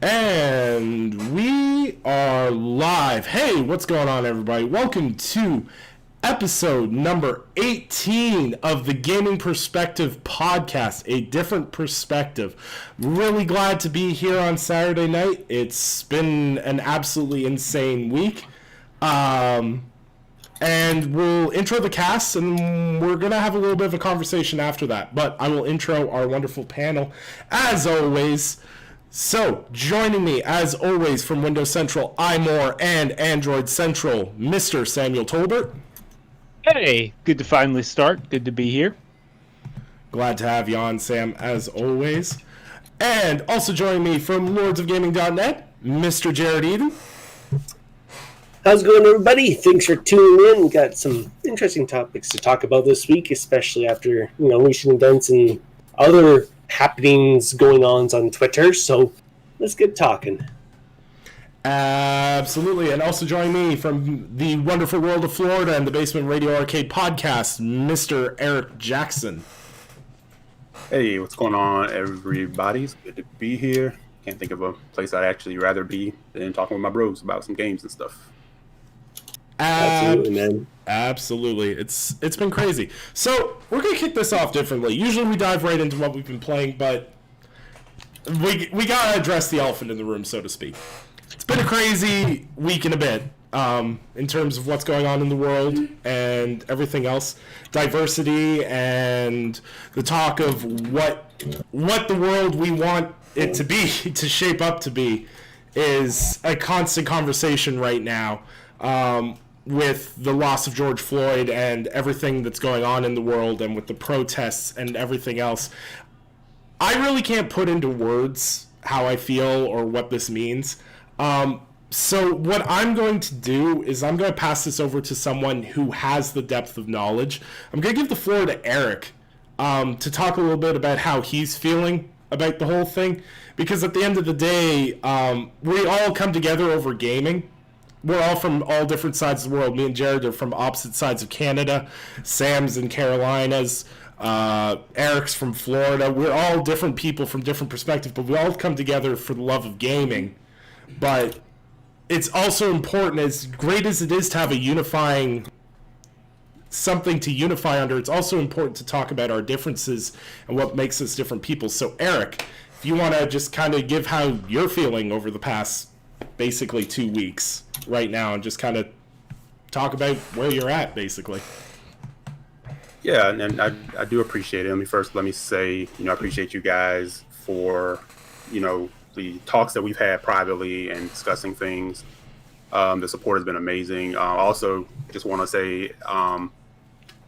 And we are live. Hey, what's going on, everybody? Welcome to episode number 18 of the Gaming Perspective podcast, a different perspective. Really glad to be here on Saturday night. It's been an absolutely insane week. Um, and we'll intro the cast, and we're going to have a little bit of a conversation after that. But I will intro our wonderful panel, as always. So, joining me, as always, from Windows Central, iMore, and Android Central, Mr. Samuel Tolbert. Hey, good to finally start. Good to be here. Glad to have you on, Sam, as always. And also joining me from lordsofgaming.net, Mr. Jared Eden. How's it going, everybody? Thanks for tuning in. We got some interesting topics to talk about this week, especially after recent events and other happenings going on Twitter. So let's get talking. Absolutely. And also joining me from the wonderful world of Florida and the Basement Radio Arcade podcast, Mr. Eric Jackson. Hey, what's going on, everybody? It's good to be here. Can't think of a place I'd actually rather be than talking with my bros about some games and stuff. Absolutely, man. Absolutely. It's been crazy. So we're gonna kick this off differently. Usually we dive right into what we've been playing, but we gotta address the elephant in the room, so to speak. It's been a crazy week and a bit, in terms of what's going on in the world and everything else. Diversity and the talk of what the world we want it to be, to shape up to be, is a constant conversation right now. With the loss of George Floyd and everything that's going on in the world, and with the protests and everything else, I really can't put into words how I feel or what this means. So what I'm going to do is I'm going to pass this over to someone who has the depth of knowledge. I'm going to give the floor to Eric, to talk a little bit about how he's feeling about the whole thing. Because at the end of the day, we all come together over gaming. We're all from all different sides of the world. Me and Jared are from opposite sides of Canada. Sam's in Carolinas. Eric's from Florida. We're all different people from different perspectives, but we all come together for the love of gaming. But it's also important, as great as it is to have a unifying something to unify under, it's also important to talk about our differences and what makes us different people. So Eric, if you want to just kind of give how you're feeling over the past basically 2 weeks right now, and just kind of talk about where you're at, basically. Yeah, and I do appreciate it. Let me say, I appreciate you guys for, the talks that we've had privately and discussing things. The support has been amazing. Also, just want to say,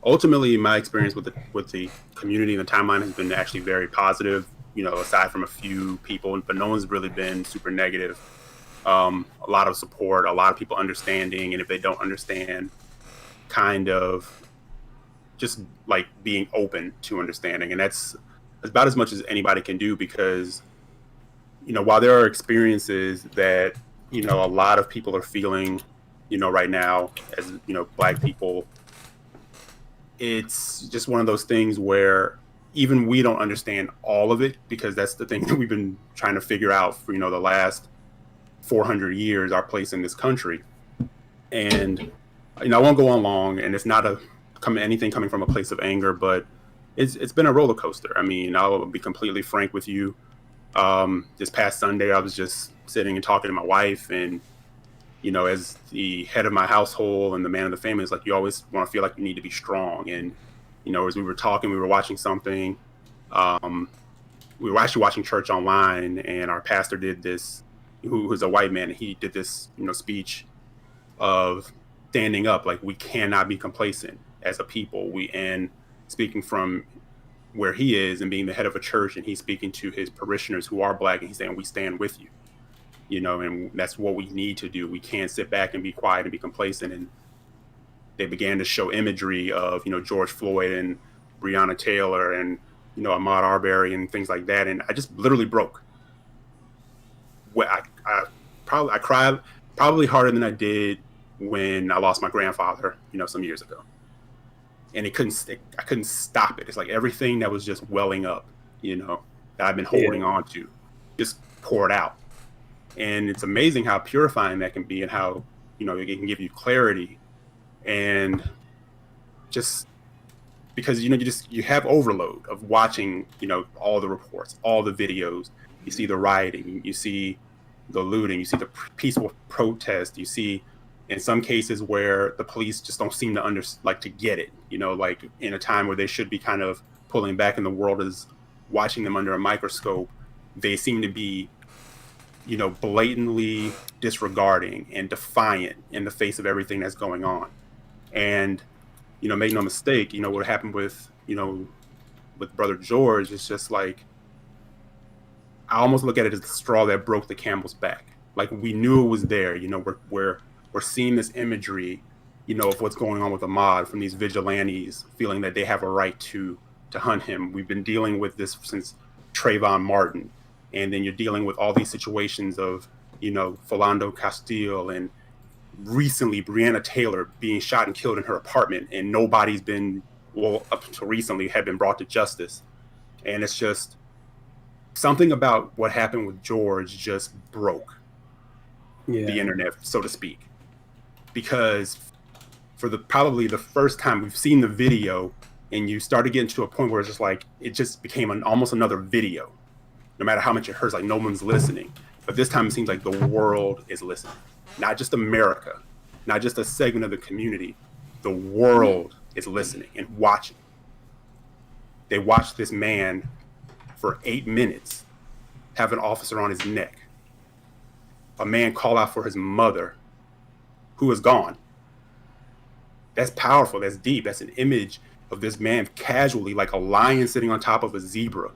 ultimately, my experience with the community and the timeline has been actually very positive. Aside from a few people, but no one's really been super negative. A lot of support, a lot of people understanding, and if they don't understand, kind of just like being open to understanding. And that's about as much as anybody can do, because while there are experiences that a lot of people are feeling right now as Black people, it's just one of those things where even we don't understand all of it, because that's the thing that we've been trying to figure out for the last 400 years, our place in this country. And I won't go on long, and it's not anything coming from a place of anger, but it's been a roller coaster. I mean, I'll be completely frank with you. This past Sunday, I was just sitting and talking to my wife, and as the head of my household and the man of the family, it's like you always want to feel like you need to be strong. And as we were talking, we were watching something. We were actually watching church online, and our pastor did this, who's a white man, and he did this speech of standing up. Like, we cannot be complacent as a people. And speaking from where he is and being the head of a church, and he's speaking to his parishioners who are Black, and he's saying, we stand with you, and that's what we need to do. We can't sit back and be quiet and be complacent. And they began to show imagery of George Floyd and Breonna Taylor and Ahmaud Arbery and things like that, and I just literally broke. I cried probably harder than I did when I lost my grandfather, some years ago. And I couldn't stop it. It's like everything that was just welling up, that I've been holding on to, just poured out. And it's amazing how purifying that can be, and how, it can give you clarity. And just because, you have overload of watching, all the reports, all the videos. You see the rioting, you see the looting, you see the peaceful protest, you see in some cases where the police just don't seem to get it, like in a time where they should be kind of pulling back and the world is watching them under a microscope. They seem to be, blatantly disregarding and defiant in the face of everything that's going on. And, make no mistake, what happened with Brother George is just like, I almost look at it as the straw that broke the camel's back. Like, we knew it was there. We're seeing this imagery, of what's going on with Ahmaud from these vigilantes feeling that they have a right to hunt him. We've been dealing with this since Trayvon Martin. And then you're dealing with all these situations of, Philando Castile, and recently Breonna Taylor being shot and killed in her apartment, and nobody's been, up until recently, had been brought to justice. And it's just something about what happened with George just broke the internet, so to speak, because for probably the first time we've seen the video, and you started getting to a point where it's just like, it just became almost another video. No matter how much it hurts, like no one's listening. But this time it seems like the world is listening. Not just America, not just a segment of the community. The world is listening and watching. They watched this man for 8 minutes have an officer on his neck. A man call out for his mother, who is gone. That's powerful, that's deep. That's an image of this man casually, like a lion sitting on top of a zebra,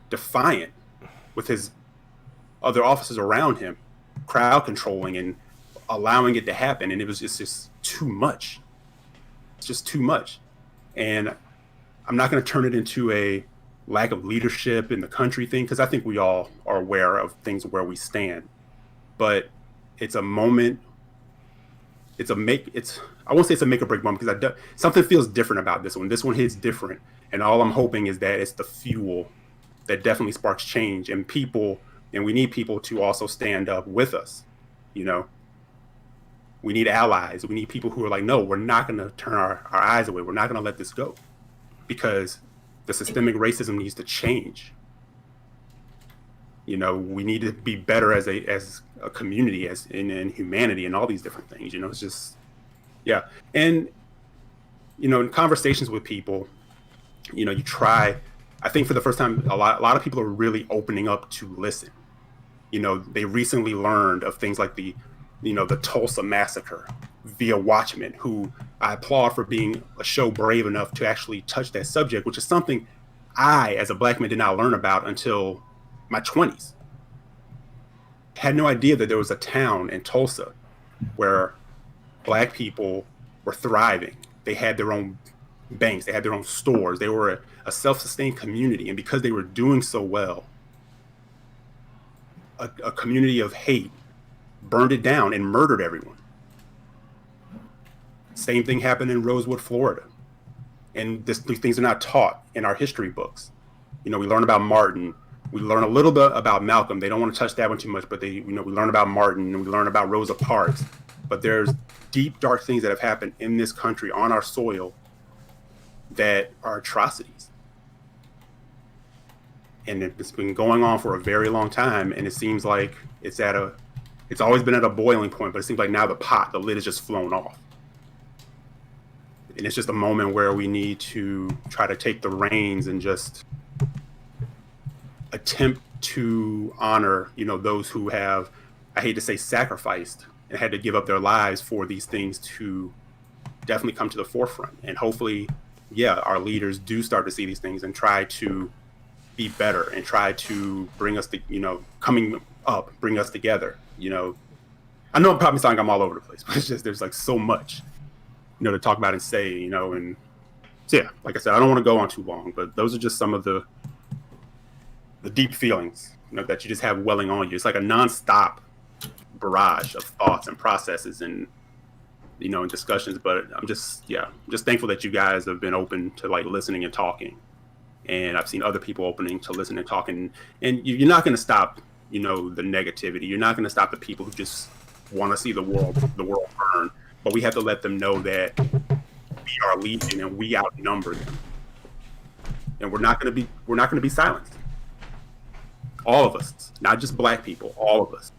defiant, with his other officers around him, crowd controlling and allowing it to happen. And it was just too much. It's just too much. And I'm not going to turn it into a lack of leadership in the country thing, because I think we all are aware of things where we stand. But it's a moment. I won't say it's a make or break moment, because something feels different about this one. This one hits different. And all I'm hoping is that it's the fuel that definitely sparks change, and we need people to also stand up with us. We need allies. We need people who are like, no, we're not going to turn our eyes away. We're not going to let this go, because the systemic racism needs to change. We need to be better as a community, as in humanity, and all these different things. It's just, yeah. And, in conversations with people, you try, I think for the first time, a lot of people are really opening up to listen. They recently learned of things like the Tulsa massacre via Watchmen, who I applaud for being a show brave enough to actually touch that subject, which is something I, as a Black man, did not learn about until my 20s. Had no idea that there was a town in Tulsa where Black people were thriving. They had their own banks, they had their own stores, they were a self-sustained community. And because they were doing so well, a community of hate burned it down and murdered everyone. Same thing happened in Rosewood, Florida. And these things are not taught in our history books. We learn about Martin, we learn a little bit about Malcolm. They don't want to touch that one too much, but we learn about Martin, and we learn about Rosa Parks. But there's deep, dark things that have happened in this country, on our soil, that are atrocities. And it's been going on for a very long time, and it seems like it's always been at a boiling point, but it seems like now the lid has just flown off. And it's just a moment where we need to try to take the reins and just attempt to honor, those who have, I hate to say, sacrificed and had to give up their lives for these things to definitely come to the forefront. And hopefully, our leaders do start to see these things and try to be better and try to bring us to, bring us together. I know I'm probably sounding I'm all over the place, but it's just, there's like so much, to talk about and say, and so, yeah, like I said, I don't want to go on too long, but those are just some of the deep feelings, that you just have welling on you. It's like a nonstop barrage of thoughts and processes and, and discussions. But I'm just thankful that you guys have been open to like listening and talking. and I've seen other people opening to listen and talking. And you're not going to stop, the negativity. You're not going to stop the people who just want to see the world burn. But we have to let them know that we are legion and we outnumber them, and we're not going to be silenced. All of us, not just black people, all of us.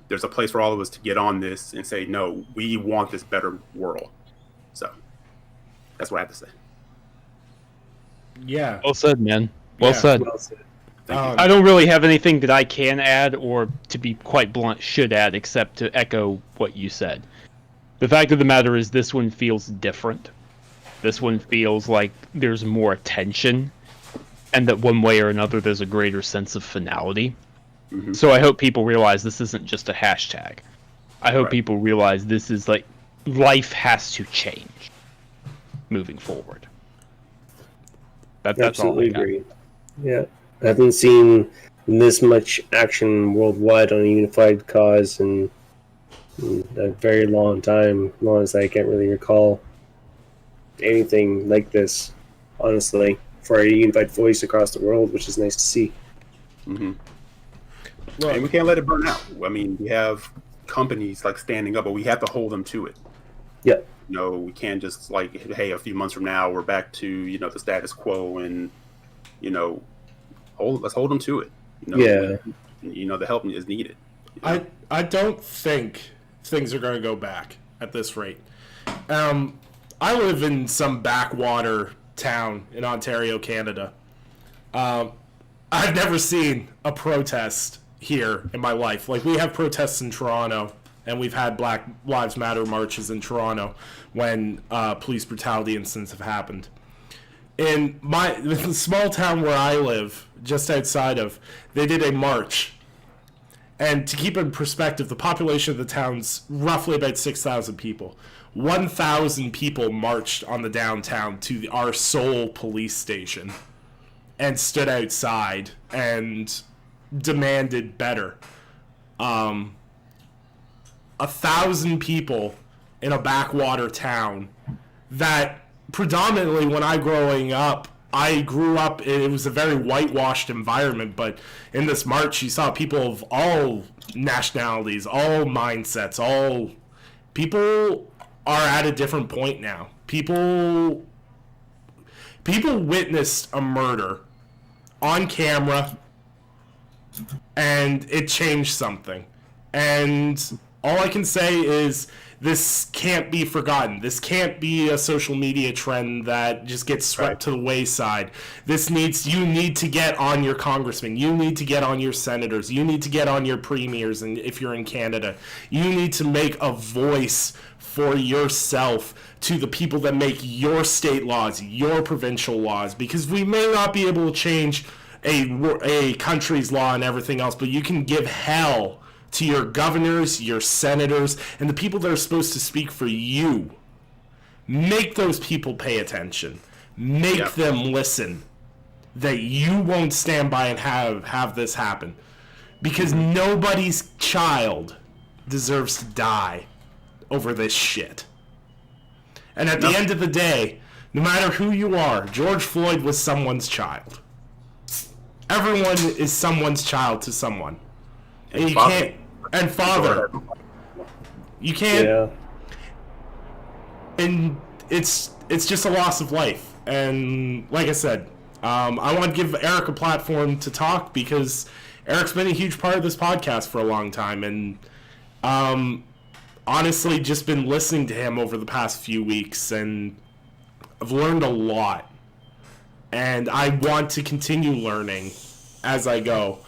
There's a place for all of us to get on this and say, no, we want this better world. So that's what I have to say. Yeah. Well said, man. Well Yeah. said. Well said. I don't really have anything that I can add, or to be quite blunt, should add, except to echo what you said. The fact of the matter is, this one feels different. This one feels like there's more attention, and that one way or another there's a greater sense of finality. Mhm. So I hope people realize this isn't just a hashtag. I hope Right. people realize this is like, life has to change moving forward. That's all I Absolutely got. agree. Yeah, I haven't seen this much action worldwide on a unified cause in a very long time. As long as I can't really recall anything like this, honestly, for a unified voice across the world, which is nice to see. Mm-hmm. Look, And we can't let it burn out. I mean, we have companies like standing up, but we have to hold them to it. Yeah. We can't just like, hey, a few months from now we're back to the status quo, and let's hold them to it. The help is needed. I don't think things are going to go back at this rate. I live in some backwater town in Ontario, Canada. I've never seen a protest here in my life. Like, we have protests in Toronto, and we've had Black Lives Matter marches in Toronto when police brutality incidents have happened. In the small town where I live, just outside of, they did a march. And to keep it in perspective, the population of the town's roughly about 6,000 people. 1,000 people marched on the downtown to our sole police station and stood outside and demanded better. 1,000 people in a backwater town that predominantly, when I grew up, it was a very whitewashed environment, but in this march you saw people of all nationalities, all mindsets, all people are at a different point now. People witnessed a murder on camera, and it changed something. And all I can say is, this can't be forgotten. This can't be a social media trend that just gets swept to the wayside. You need to get on your congressmen. You need to get on your senators. You need to get on your premiers, and if you're in Canada, you need to make a voice for yourself to the people that make your state laws, your provincial laws, because we may not be able to change a country's law and everything else, but you can give hell to your governors, your senators, and the people that are supposed to speak for you. Make those people pay attention. Make them listen. That you won't stand by and have this happen. Because nobody's child deserves to die over this shit. And at the end of the day, no matter who you are, George Floyd was someone's child. Everyone is someone's child to someone. And you can't, and father. You can't, Yeah. and it's just a loss of life. And like I said, I want to give Eric a platform to talk, because Eric's been a huge part of this podcast for a long time, and honestly just been listening to him over the past few weeks, and I've learned a lot, and I want to continue learning as I go,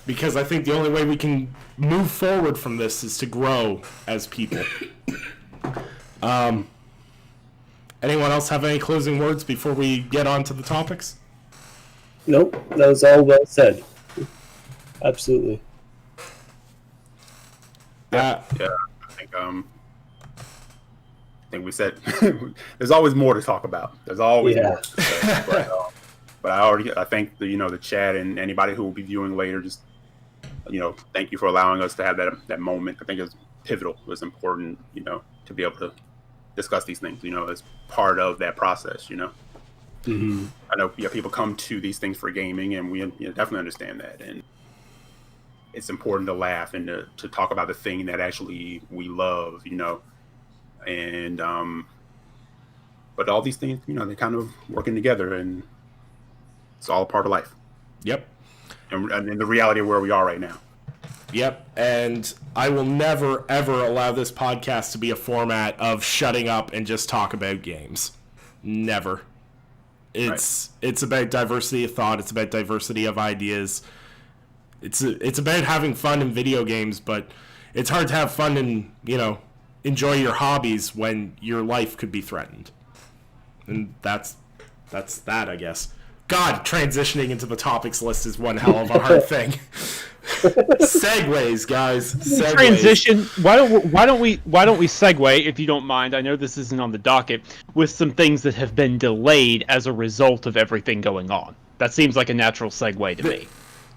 because I think the only way we can move forward from this is to grow as people. Anyone else have any closing words before we get on to the topics? Nope, that was all well said. Absolutely. I think we said there's always more to talk about. There's always more to say. But I thank the chat and anybody who will be viewing later. Just thank you for allowing us to have that moment. I think it's pivotal. It was important, to be able to discuss these things, as part of that process. I know people come to these things for gaming, and we definitely understand that. And it's important to laugh and to talk about the thing that actually we love, And but all these things, they're kind of working together, and it's all a part of life. Yep. And the reality of where we are right now. Yep, and I will never, ever allow this podcast to be a format of shutting up and just talk about games. Never. It's about diversity of thought. It's about diversity of ideas. It's about having fun in video games, but it's hard to have fun and, enjoy your hobbies when your life could be threatened. And that's that, I guess. God, transitioning into the topics list is one hell of a hard thing. Segways, guys. Segways. Transition. Why don't we segue, if you don't mind? I know this isn't on the docket, with some things that have been delayed as a result of everything going on. That seems like a natural segue to me.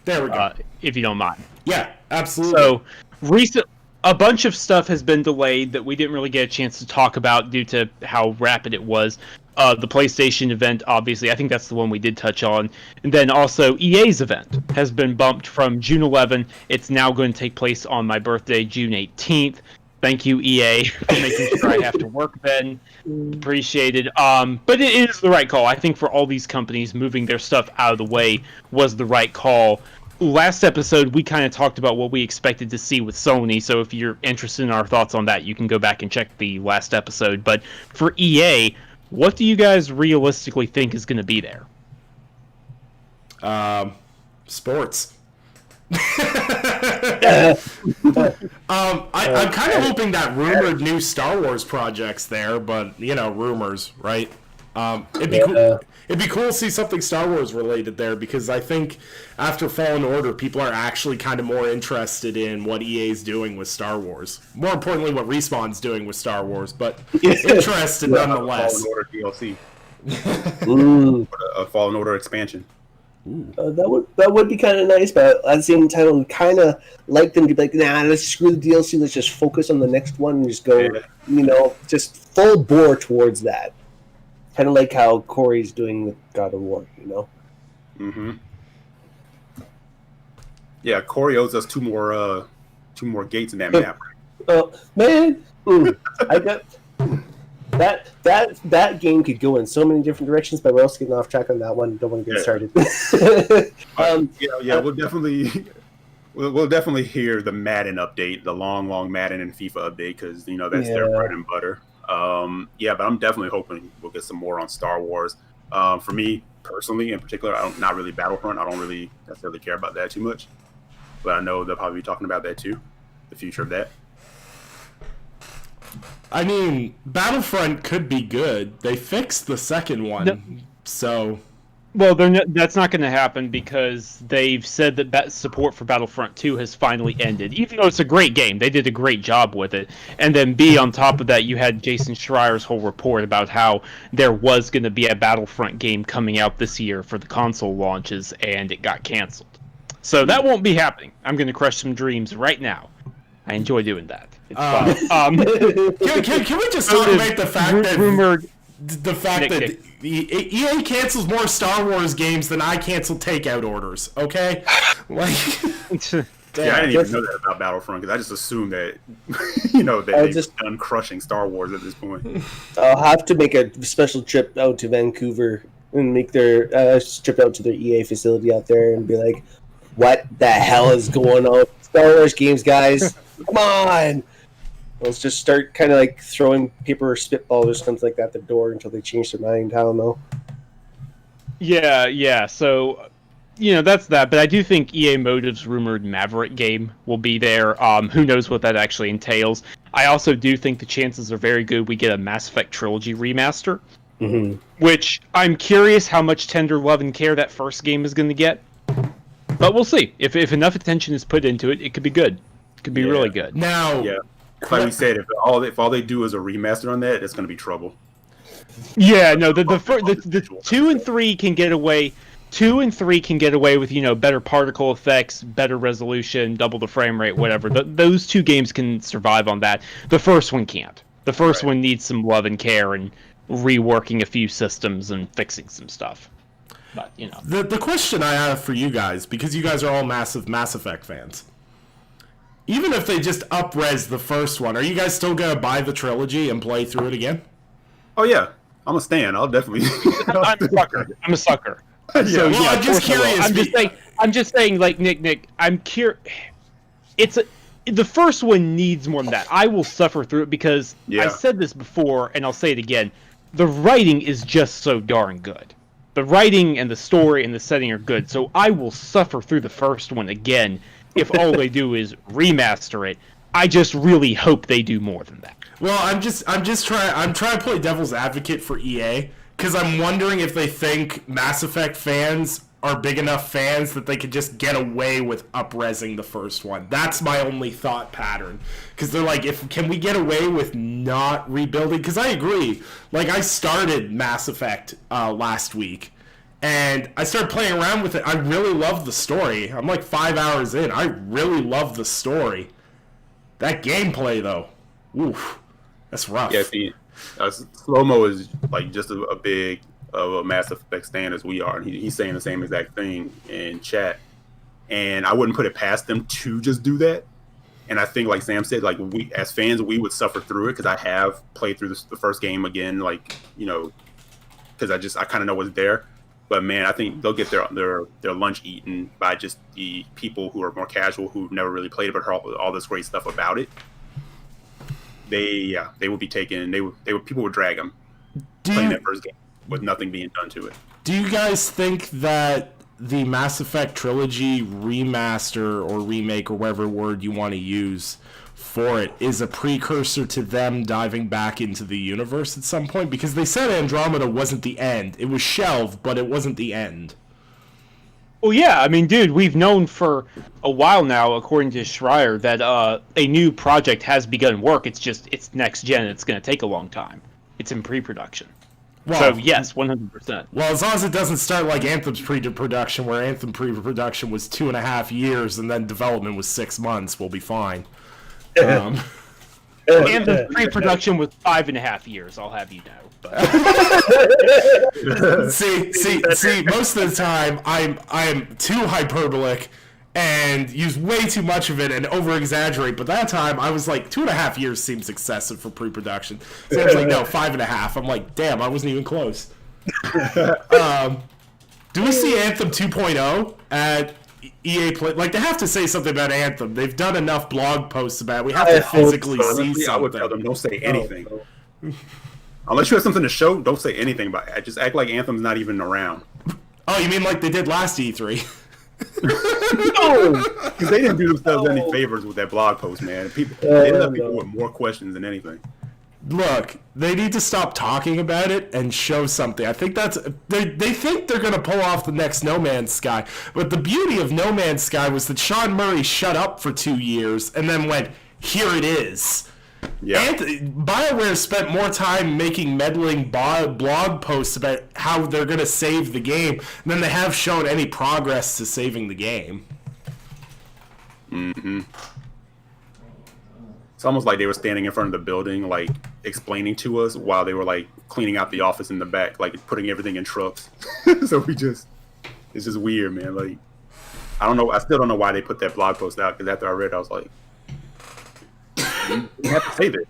There we go. If you don't mind. Yeah, absolutely. So, a bunch of stuff has been delayed that we didn't really get a chance to talk about due to how rapid it was. The PlayStation event, obviously, I think that's the one we did touch on. And then also EA's event has been bumped from June 11. It's now going to take place on my birthday, June 18th. Thank you, EA, for making sure I have to work then. Appreciated. But it is the right call. I think for all these companies, moving their stuff out of the way was the right call. Last episode, we kind of talked about what we expected to see with Sony, so if you're interested in our thoughts on that, you can go back and check the last episode. But for EA, what do you guys realistically think is going to be there? Sports. I'm kind of hoping that rumored new Star Wars project's there, but rumors, right? It'd be cool. It'd be cool to see something Star Wars related there, because I think after Fallen Order, people are actually kind of more interested in what EA's doing with Star Wars. More importantly, what Respawn's doing with Star Wars, but interested nonetheless. Fallen Order DLC. A Fallen Order expansion. That would be kind of nice, but at the same time, we kind of like them to be like, nah, let's screw the DLC. Let's just focus on the next one and just go, just full bore towards that. Kind of like how Corey's doing with God of War, Mm-hmm. Yeah, Corey owes us two more gates in that map. Oh man, I got that game could go in so many different directions, but we're also getting off track on that one. Don't want to get started. We'll definitely hear the Madden update, the long Madden and FIFA update, because that's their bread and butter. But I'm definitely hoping we'll get some more on Star Wars. For me personally, in particular, not really Battlefront. I don't really necessarily care about that too much, but I know they'll probably be talking about that too, the future of that. I mean, Battlefront could be good. They fixed the second one, so... Well, that's not going to happen because they've said that support for Battlefront 2 has finally ended. Even though it's a great game, they did a great job with it. And then B, on top of that, you had Jason Schreier's whole report about how there was going to be a Battlefront game coming out this year for the console launches, and it got canceled. So that won't be happening. I'm going to crush some dreams right now. I enjoy doing that. It's fun. Can we just talk about the fact that... rumored... The fact that EA cancels more Star Wars games than I cancel takeout orders, okay? I didn't even know that about Battlefront, because I just assumed that, they've just done crushing Star Wars at this point. I'll have to make a special trip out to Vancouver and make their trip out to their EA facility out there and be like, what the hell is going on? Star Wars games, guys. Come on! Let's just start kind of like throwing paper or spitballs or something like that at the door until they change their mind. I don't know. Yeah. So, that's that. But I do think EA Motive's rumored Maverick game will be there. Who knows what that actually entails. I also do think the chances are very good we get a Mass Effect Trilogy remaster. Mm-hmm. Which I'm curious how much tender love and care that first game is going to get. But we'll see. If enough attention is put into it, it could be good. It could be really good. Now... Yeah. Like we said, if all they do is a remaster on that, it's going to be trouble. Yeah, no, the 2 and 3 can get away. 2 and 3 can get away with better particle effects, better resolution, double the frame rate, whatever. Those 2 games can survive on that. The first one can't. The first one needs some love and care, and reworking a few systems and fixing some stuff. But, you know. The question I have for you guys, because you guys are all massive Mass Effect fans, even if they just up-res the first one, are you guys still going to buy the trilogy and play through it again? Oh yeah, I'm a stan. I'll definitely. I'm a sucker. Yeah. So, Well, yeah, I'm of just course I will. curious. I'm just saying, like, Nick, I'm curious. The first one needs more than that. I will suffer through it because Yeah. I said this before, and I'll say it again. The writing is just so darn good. The writing and the story and the setting are good, so I will suffer through the first one again if all they do is remaster it. I just really hope they do more than that. Well, I'm trying to play devil's advocate for EA, because I'm wondering if they think Mass Effect fans are big enough fans that they could just get away with up-resing the first one. That's my only thought pattern. Because they're like, can we get away with not rebuilding? Because I agree. Like, I started Mass Effect last week, and I started playing around with it. I really love the story. I'm like 5 hours in. I really love the story. That gameplay, though, oof, that's rough. Yeah, see, Slow-Mo is like just a big of a Mass Effect stan as we are, and he's saying the same exact thing in chat. And I wouldn't put it past them to just do that. And I think, like Sam said, like we as fans, we would suffer through it because I have played through the first game again, like because I kind of know what's there. But man, I think they'll get their lunch eaten by just the people who are more casual, who've never really played it, but heard all this great stuff about it. They would be taken. People would drag them playing that first game with nothing being done to it. Do you guys think that the Mass Effect trilogy remaster or remake or whatever word you want to use for it is a precursor to them diving back into the universe at some point? Because they said Andromeda wasn't the end. It was shelved, but it wasn't the end. Well, yeah, I mean, dude, we've known for a while now, according to Schreier, that a new project has begun work. It's next gen. It's going to take a long time. It's in pre-production. Well, So, yes, 100%. Well, as long as it doesn't start like Anthem's pre-production, where Anthem pre-production was 2.5 years and then development was 6 months, we'll be fine. And the pre-production was 5.5 years, I'll have you know. But see. Most of the time, I am too hyperbolic and use way too much of it and over-exaggerate. But that time, I was like, 2.5 years seems excessive for pre-production. Sam's like, no, 5.5. I'm like, damn, I wasn't even close. Do we see Anthem 2.0 at EA Play? Like, they have to say something about Anthem. They've done enough blog posts about it. We have to physically see I would tell something. them, don't say anything. Unless you have something to show, don't say anything about it. Just act like Anthem's not even around. Oh, you mean like they did last E3? No, because they didn't do themselves any favors with that blog post, man. They left people with more questions than anything. Look, they need to stop talking about it and show something. I think they think they're going to pull off the next No Man's Sky. But the beauty of No Man's Sky was that Sean Murray shut up for 2 years and then went, here it is. Yeah. BioWare spent more time making meddling blog posts about how they're going to save the game than they have shown any progress to saving the game. Mm-hmm. It's almost like they were standing in front of the building, like, explaining to us while they were, like, cleaning out the office in the back, like, putting everything in trucks. So it's just weird, man. Like, I still don't know why they put that blog post out, because after I read it, I was like, we have to say this.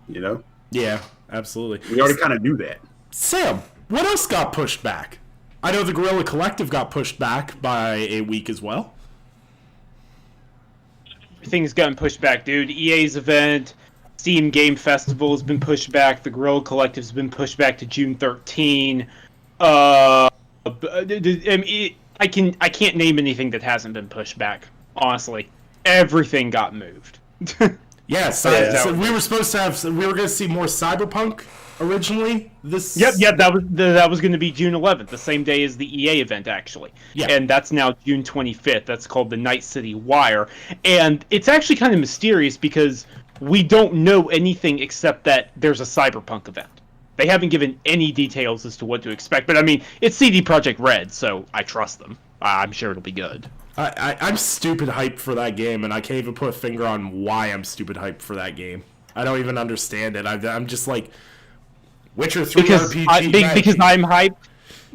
You know? Yeah, absolutely. We already kind of knew that. Sam, what else got pushed back? I know the Guerrilla Collective got pushed back by a week as well. everything's gotten pushed back, dude. EA's event, Steam Game Festival has been pushed back. The Guerrilla Collective's been pushed back to June 13. I can't name anything that hasn't been pushed back. Honestly, everything got moved. Yes, so we were supposed to have. We were going to see more Cyberpunk originally. Yep. That was going to be June 11th, the same day as the EA event, actually. Yeah. And that's now June 25th. That's called the Night City Wire, and it's actually kind of mysterious because we don't know anything except that there's a Cyberpunk event. They haven't given any details as to what to expect, but I mean, it's CD Projekt Red, so I trust them. I'm sure it'll be good. I'm stupid hyped for that game, and I can't even put a finger on why I'm stupid hyped for that game. I don't even understand it. I'm just like, Witcher 3 because RPG. because I'm hyped.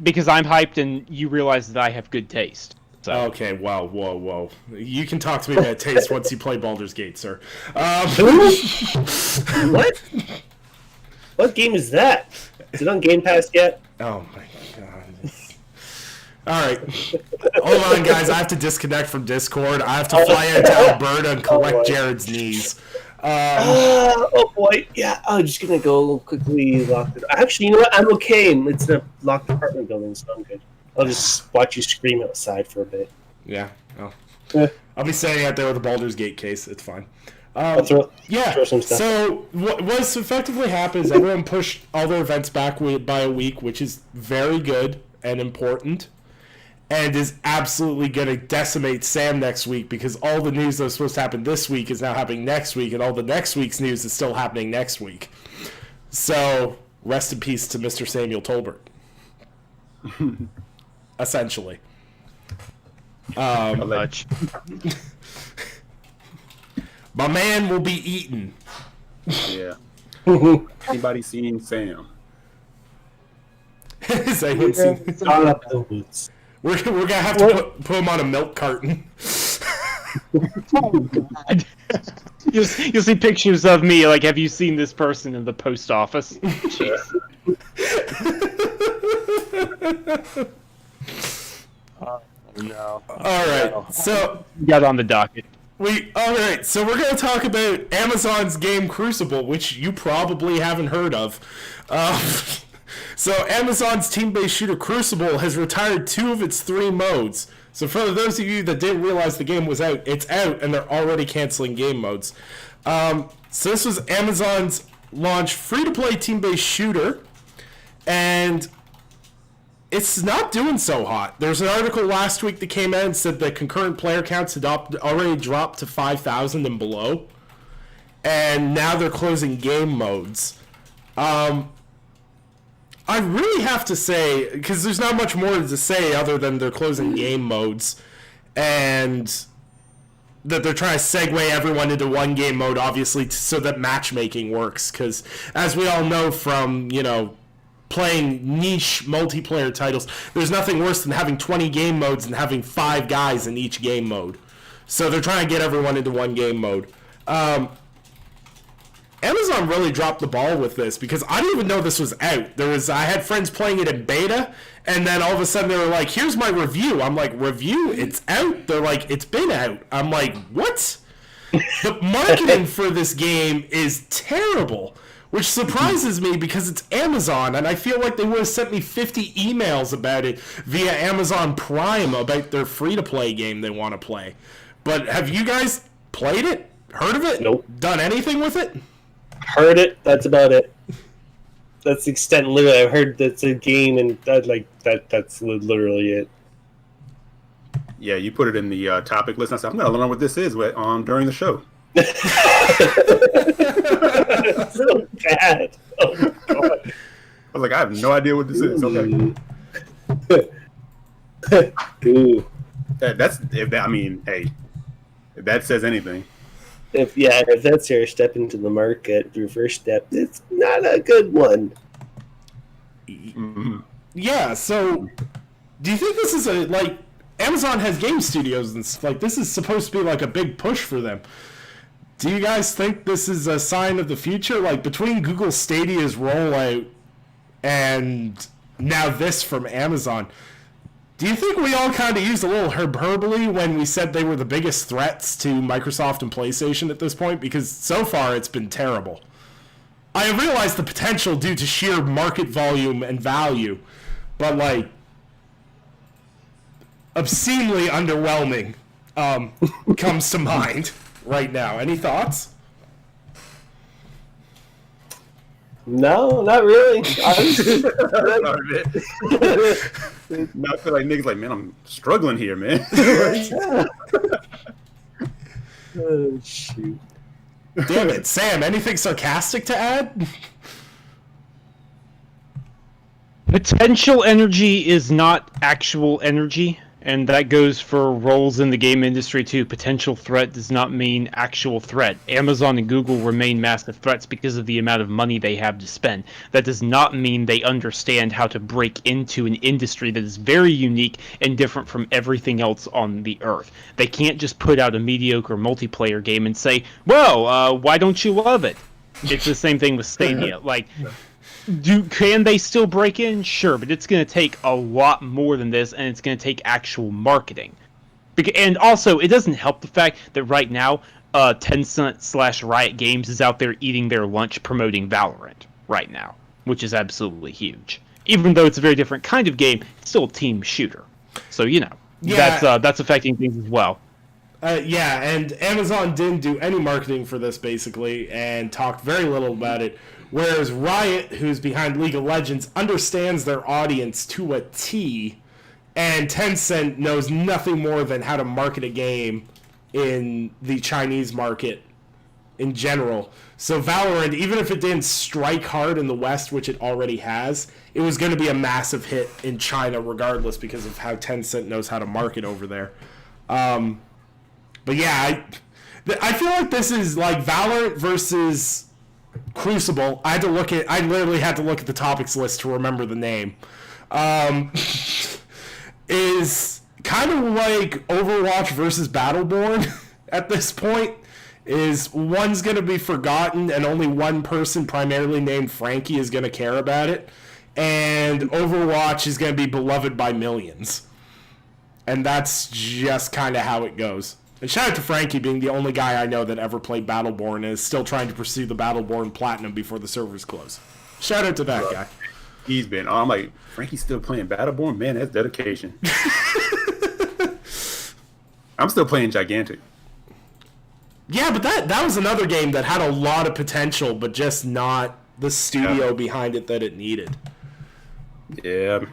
Because I'm hyped, and you realize that I have good taste. So. Okay, well, whoa. You can talk to me about taste once you play Baldur's Gate, sir. What? What game is that? Is it on Game Pass yet? Oh my god. Alright. Hold on, guys. I have to disconnect from Discord. I have to fly out to Alberta and collect Jared's knees. Oh boy, yeah. I'm just gonna go quickly lock it. Actually, you know what? I'm okay. It's in a locked apartment building, so I'm good. I'll just watch you scream outside for a bit. Yeah. Oh. Yeah. I'll be standing out there with a Baldur's Gate case. It's fine. I'll throw some stuff. So what's effectively happened is everyone pushed all their events back by a week, which is very good and important, and is absolutely going to decimate Sam next week because all the news that was supposed to happen this week is now happening next week, and all the next week's news is still happening next week. So rest in peace to Mr. Samuel Tolbert. Essentially. Much. My man will be eaten. Yeah. Anybody seen Sam? Has anyone seen? Start up the boots. We're gonna have to put him on a milk carton. Oh God! You'll see pictures of me. Like, have you seen this person in the post office? Jeez. No. All right, so Got on the docket. so we're gonna talk about Amazon's game Crucible, which you probably haven't heard of. So Amazon's team-based shooter Crucible has retired 2 of its 3 modes. So for those of you that didn't realize the game was out, it's out, and they're already canceling game modes. So this was Amazon's launch free-to-play team-based shooter, and it's not doing so hot. There's an article last week that came out and said that concurrent player counts had already dropped to 5,000 and below, and now they're closing game modes. I really have to say, because there's not much more to say other than they're closing game modes, and that they're trying to segue everyone into one game mode, obviously, so that matchmaking works. Because as we all know from, playing niche multiplayer titles, there's nothing worse than having 20 game modes and having 5 guys in each game mode. So they're trying to get everyone into one game mode. Amazon really dropped the ball with this because I didn't even know this was out. I had friends playing it in beta, and then all of a sudden they were like, "Here's my review." I'm like, "Review? It's out?" They're like, "It's been out." I'm like, "What?" The marketing for this game is terrible, which surprises me because it's Amazon, and I feel like they would have sent me 50 emails about it via Amazon Prime about their free-to-play game they want to play. But have you guys played it? Heard of it? Nope. Done anything with it? Heard it. That's about it. That's the extent. Literally, I've heard that's a game, and that's literally it. Yeah, you put it in the topic list. I said, I'm going to learn what this is during the show. So bad. Oh my God. I was like, I have no idea what this is. Okay. Ooh. Hey, if that says anything. If that's your step into the market, your first step, it's not a good one. Mm-hmm. Yeah, so do you think this is Amazon has game studios and stuff, this is supposed to be like a big push for them. Do you guys think this is a sign of the future? Like, between Google Stadia's rollout and now this from Amazon, do you think we all kind of used a little hyperbole when we said they were the biggest threats to Microsoft and PlayStation at this point? Because so far it's been terrible. I realize the potential due to sheer market volume and value, but obscenely underwhelming comes to mind right now. Any thoughts? No, not really. I feel like niggas like, man, I'm struggling here, man. Oh, shoot. Damn it, Sam, anything sarcastic to add? Potential energy is not actual energy, And that goes for roles in the game industry too. Potential threat does not mean actual threat. Amazon and Google remain massive threats because of the amount of money they have to spend. That does not mean they understand how to break into an industry that is very unique and different from everything else on the earth. They can't just put out a mediocre multiplayer game and say, well, why don't you love it? It's the same thing with Stadia. Like, can they still break in? Sure, but it's going to take a lot more than this, and it's going to take actual marketing. And also, it doesn't help the fact that right now, Tencent / Riot Games is out there eating their lunch promoting Valorant right now, which is absolutely huge. Even though it's a very different kind of game, it's still a team shooter. So, that's affecting things as well. Yeah, and Amazon didn't do any marketing for this, basically, and talked very little about it. Whereas Riot, who's behind League of Legends, understands their audience to a T, and Tencent knows nothing more than how to market a game in the Chinese market in general. So Valorant, even if it didn't strike hard in the West, which it already has, it was going to be a massive hit in China regardless because of how Tencent knows how to market over there. But yeah, I feel like this is like Valorant versus Crucible. I literally had to look at the topics list to remember the name. Is kind of like Overwatch versus Battleborn at this point. Is one's going to be forgotten and only one person, primarily named Frankie, is going to care about it. And Overwatch is going to be beloved by millions. And that's just kind of how it goes. And shout out to Frankie being the only guy I know that ever played Battleborn and is still trying to pursue the Battleborn Platinum before the servers close. Shout out to that guy. He's been. I'm like, Frankie's still playing Battleborn? Man, that's dedication. I'm still playing Gigantic. Yeah, but that was another game that had a lot of potential, but just not the studio behind it that it needed. Yeah.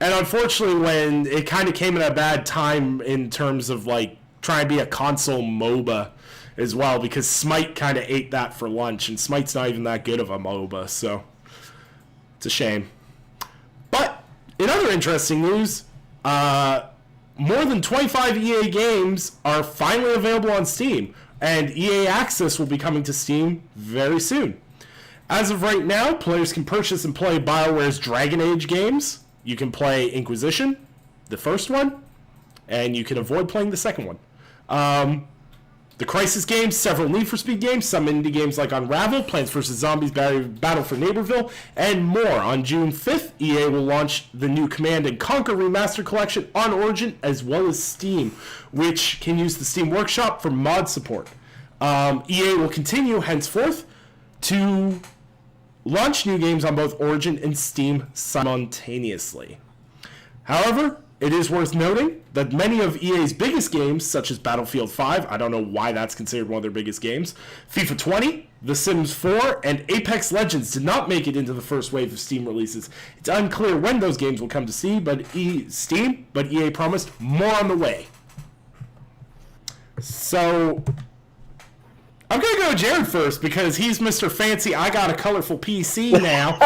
And unfortunately, when it kind of came at a bad time in terms of like trying to be a console MOBA as well, because Smite kind of ate that for lunch, and Smite's not even that good of a MOBA, so it's a shame. But in other interesting news, more than 25 EA games are finally available on Steam, and EA Access will be coming to Steam very soon. As of right now, players can purchase and play BioWare's Dragon Age games. You can play Inquisition, the first one, and you can avoid playing the second one. The Crysis games, several Need for Speed games, some indie games like Unravel, Plants vs. Zombies Battle for Neighborville, and more. On June 5th, EA will launch the new Command & Conquer Remastered Collection on Origin as well as Steam, which can use the Steam Workshop for mod support. EA will continue henceforth to launch new games on both Origin and Steam simultaneously. However, it is worth noting that many of EA's biggest games, such as Battlefield 5, I don't know why that's considered one of their biggest games, FIFA 20, The Sims 4, and Apex Legends did not make it into the first wave of Steam releases. It's unclear when those games will come to Steam, but EA promised more on the way. So I'm going to go to Jared first because he's Mr. Fancy. I got a colorful PC now.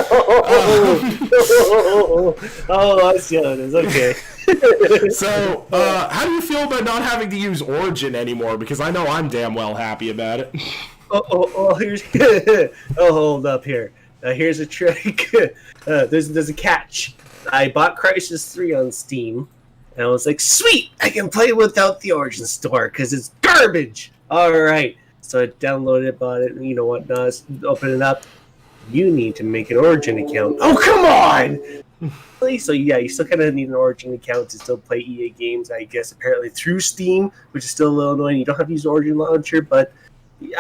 I see how it is. Okay. So, how do you feel about not having to use Origin anymore? Because I know I'm damn well happy about it. Here's hold up here. Here's a trick. There's a catch. I bought Crysis 3 on Steam, and I was like, sweet! I can play without the Origin store because it's garbage. All right. So I downloaded it, bought it, and you know what? Now let's open it up. You need to make an Origin account. Oh, come on! So yeah, you still kind of need an Origin account to still play EA games, I guess, apparently through Steam, which is still a little annoying. You don't have to use Origin Launcher, but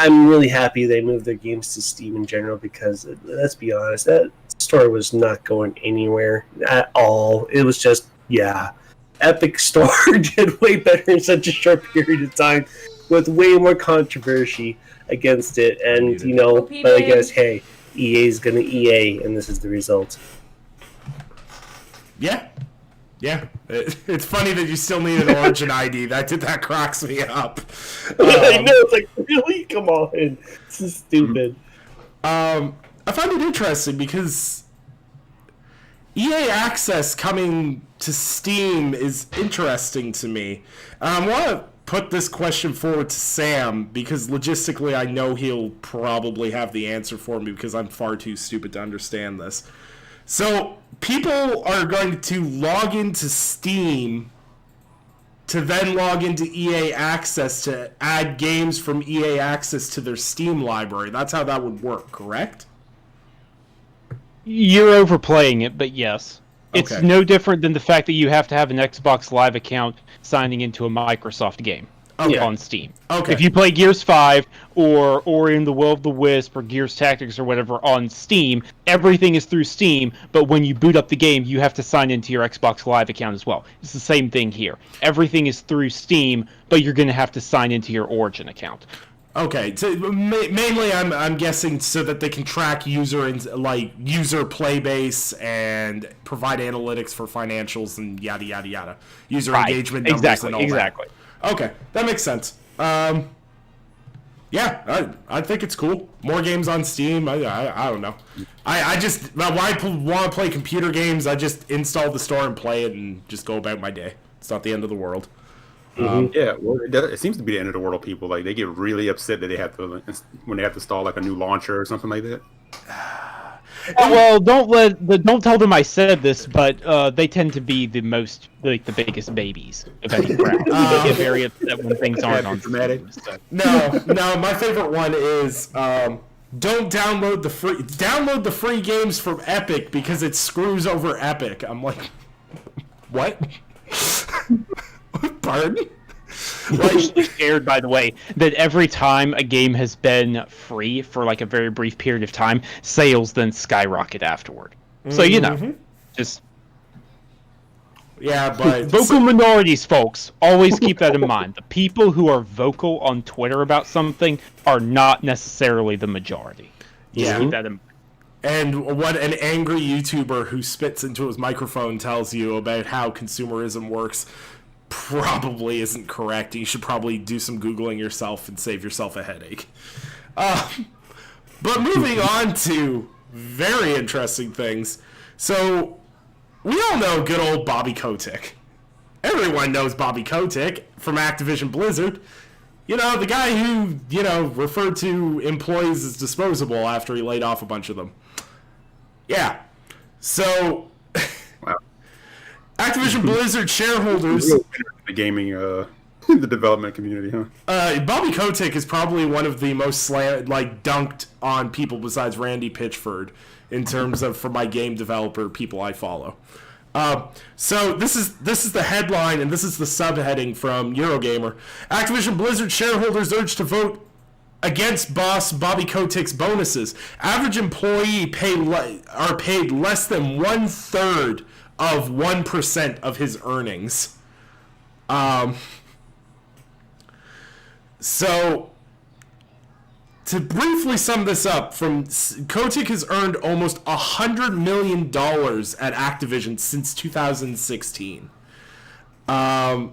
I'm really happy they moved their games to Steam in general because, let's be honest, that store was not going anywhere at all. It was just, Epic Store did way better in such a short period of time with way more controversy against it. And, but I guess, hey, EA's going to EA, and this is the result. Yeah. It's funny that you still need an Origin ID. That cracks me up. I know, it's like, really? Come on. This is stupid. I find it interesting because EA Access coming to Steam is interesting to me. I want to put this question forward to Sam because logistically I know he'll probably have the answer for me because I'm far too stupid to understand this. So people are going to log into Steam to then log into EA Access to add games from EA Access to their Steam library. That's how that would work, correct? You're overplaying it, but yes. It's Okay. no different than the fact that you have to have an Xbox Live account signing into a Microsoft game Okay. on Steam. Okay. If you play Gears 5 or Ori and the Will of the Wisp or Gears Tactics or whatever on Steam, everything is through Steam, but when you boot up the game, you have to sign into your Xbox Live account as well. It's the same thing here. Everything is through Steam, but you're going to have to sign into your Origin account. Okay, so mainly I'm guessing so that they can track user play base and provide analytics for financials and yada yada yada, user engagement numbers and all Exactly. that. Okay, that makes sense. Yeah, I think it's cool. More games on Steam. I don't know. I just when I want to play computer games, I just install the store and play it and just go about my day. It's not the end of the world. Yeah, well, it seems to be the end of the world. People like they get really upset that they have to when they have to install like a new launcher or something like that. Well, don't tell them I said this, but they tend to be the biggest babies of any crowd. They get very upset when things aren't on dramatic. Steam, so. No, my favorite one is don't download the free games from Epic because it screws over Epic. I'm like, what? Pardon? Like, scared, by the way, that every time a game has been free for like a very brief period of time, sales then skyrocket afterward. So just Yeah, but vocal minorities, folks. Always keep that in mind. The people who are vocal on Twitter about something are not necessarily the majority. Just Yeah. keep that in mind. And what an angry YouTuber who spits into his microphone tells you about how consumerism works probably isn't correct. You should probably do some Googling yourself and save yourself a headache. But moving on to very interesting things. So, we all know good old Bobby Kotick. Everyone knows Bobby Kotick from Activision Blizzard. You know, the guy who, referred to employees as disposable after he laid off a bunch of them. Yeah. So, Wow. Activision Blizzard shareholders... The gaming, the development community, huh? Bobby Kotick is probably one of the most dunked on people besides Randy Pitchford in terms of, for my game developer, people I follow. So this is the headline, and this is the subheading from Eurogamer. Activision Blizzard shareholders urged to vote against boss Bobby Kotick's bonuses. Average employee are paid less than 1/3 of 1% of his earnings. So, to briefly sum this up, Kotick has earned almost $100 million at Activision since 2016. In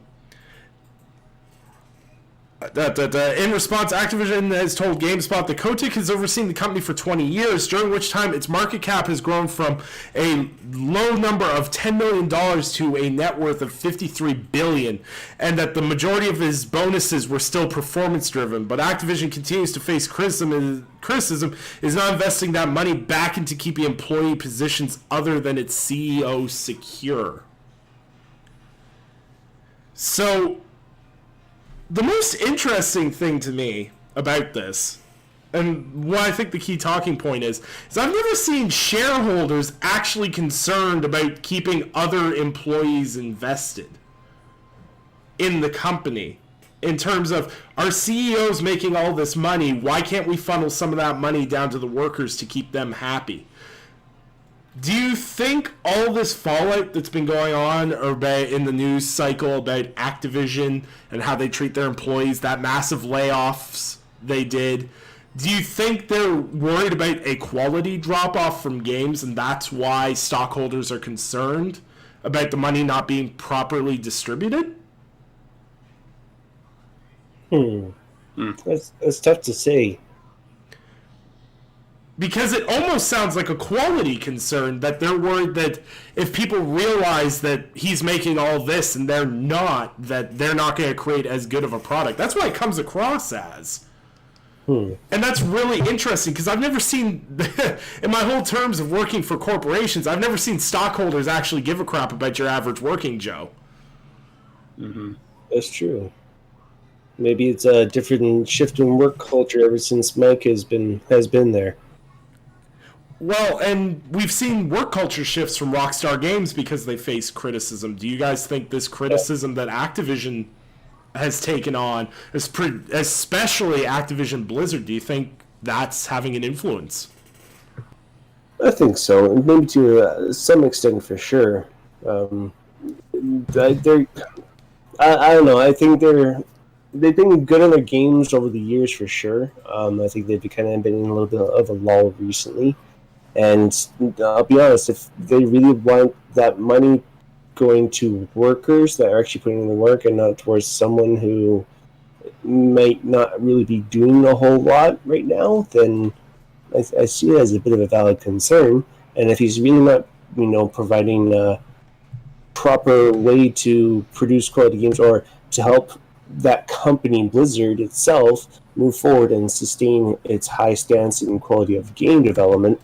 response, Activision has told GameSpot that Kotick has overseen the company for 20 years, during which time its market cap has grown from a low number of $10 million to a net worth of $53 billion, and that the majority of his bonuses were still performance-driven. But Activision continues to face criticism is not investing that money back into keeping employee positions other than its CEO secure. So, the most interesting thing to me about this, and what I think the key talking point is I've never seen shareholders actually concerned about keeping other employees invested in the company. In terms of, our CEOs making all this money, why can't we funnel some of that money down to the workers to keep them happy? Do you think all this fallout that's been going on in the news cycle about Activision and how they treat their employees, that massive layoffs they did, do you think they're worried about a quality drop-off from games and that's why stockholders are concerned about the money not being properly distributed? That's tough to say. because it almost sounds like a quality concern that they're worried that if people realize that he's making all this and they're not, that they're not going to create as good of a product. That's what it comes across as. And that's really interesting because I've never seen, in my whole terms of working for corporations, I've never seen stockholders actually give a crap about your average working Joe. That's true. Maybe it's a different shift in work culture ever since Mike has been there. Well, and we've seen work culture shifts from Rockstar Games because they face criticism. Do you guys think this criticism that Activision has taken on, especially Activision Blizzard, do you think that's having an influence? I think so, and maybe to some extent for sure. I don't know. I think they've been good on their games over the years for sure. I think they've kind of been in a little bit of a lull recently. And I'll be honest, if they really want that money going to workers that are actually putting in the work and not towards someone who might not really be doing a whole lot right now, then I see it as a bit of a valid concern. And if he's really not, providing a proper way to produce quality games or to help that company, Blizzard itself, move forward and sustain its high stance and quality of game development,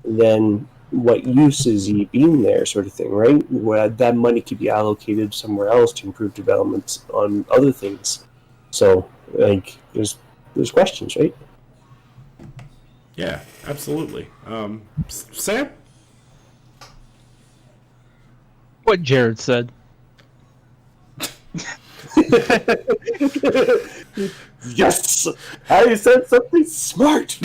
then what use is he being there, sort of thing, right? Where that money could be allocated somewhere else to improve development on other things. So, there's questions, right? Yeah, absolutely. Sam? What Jared said. Yes! I said something smart!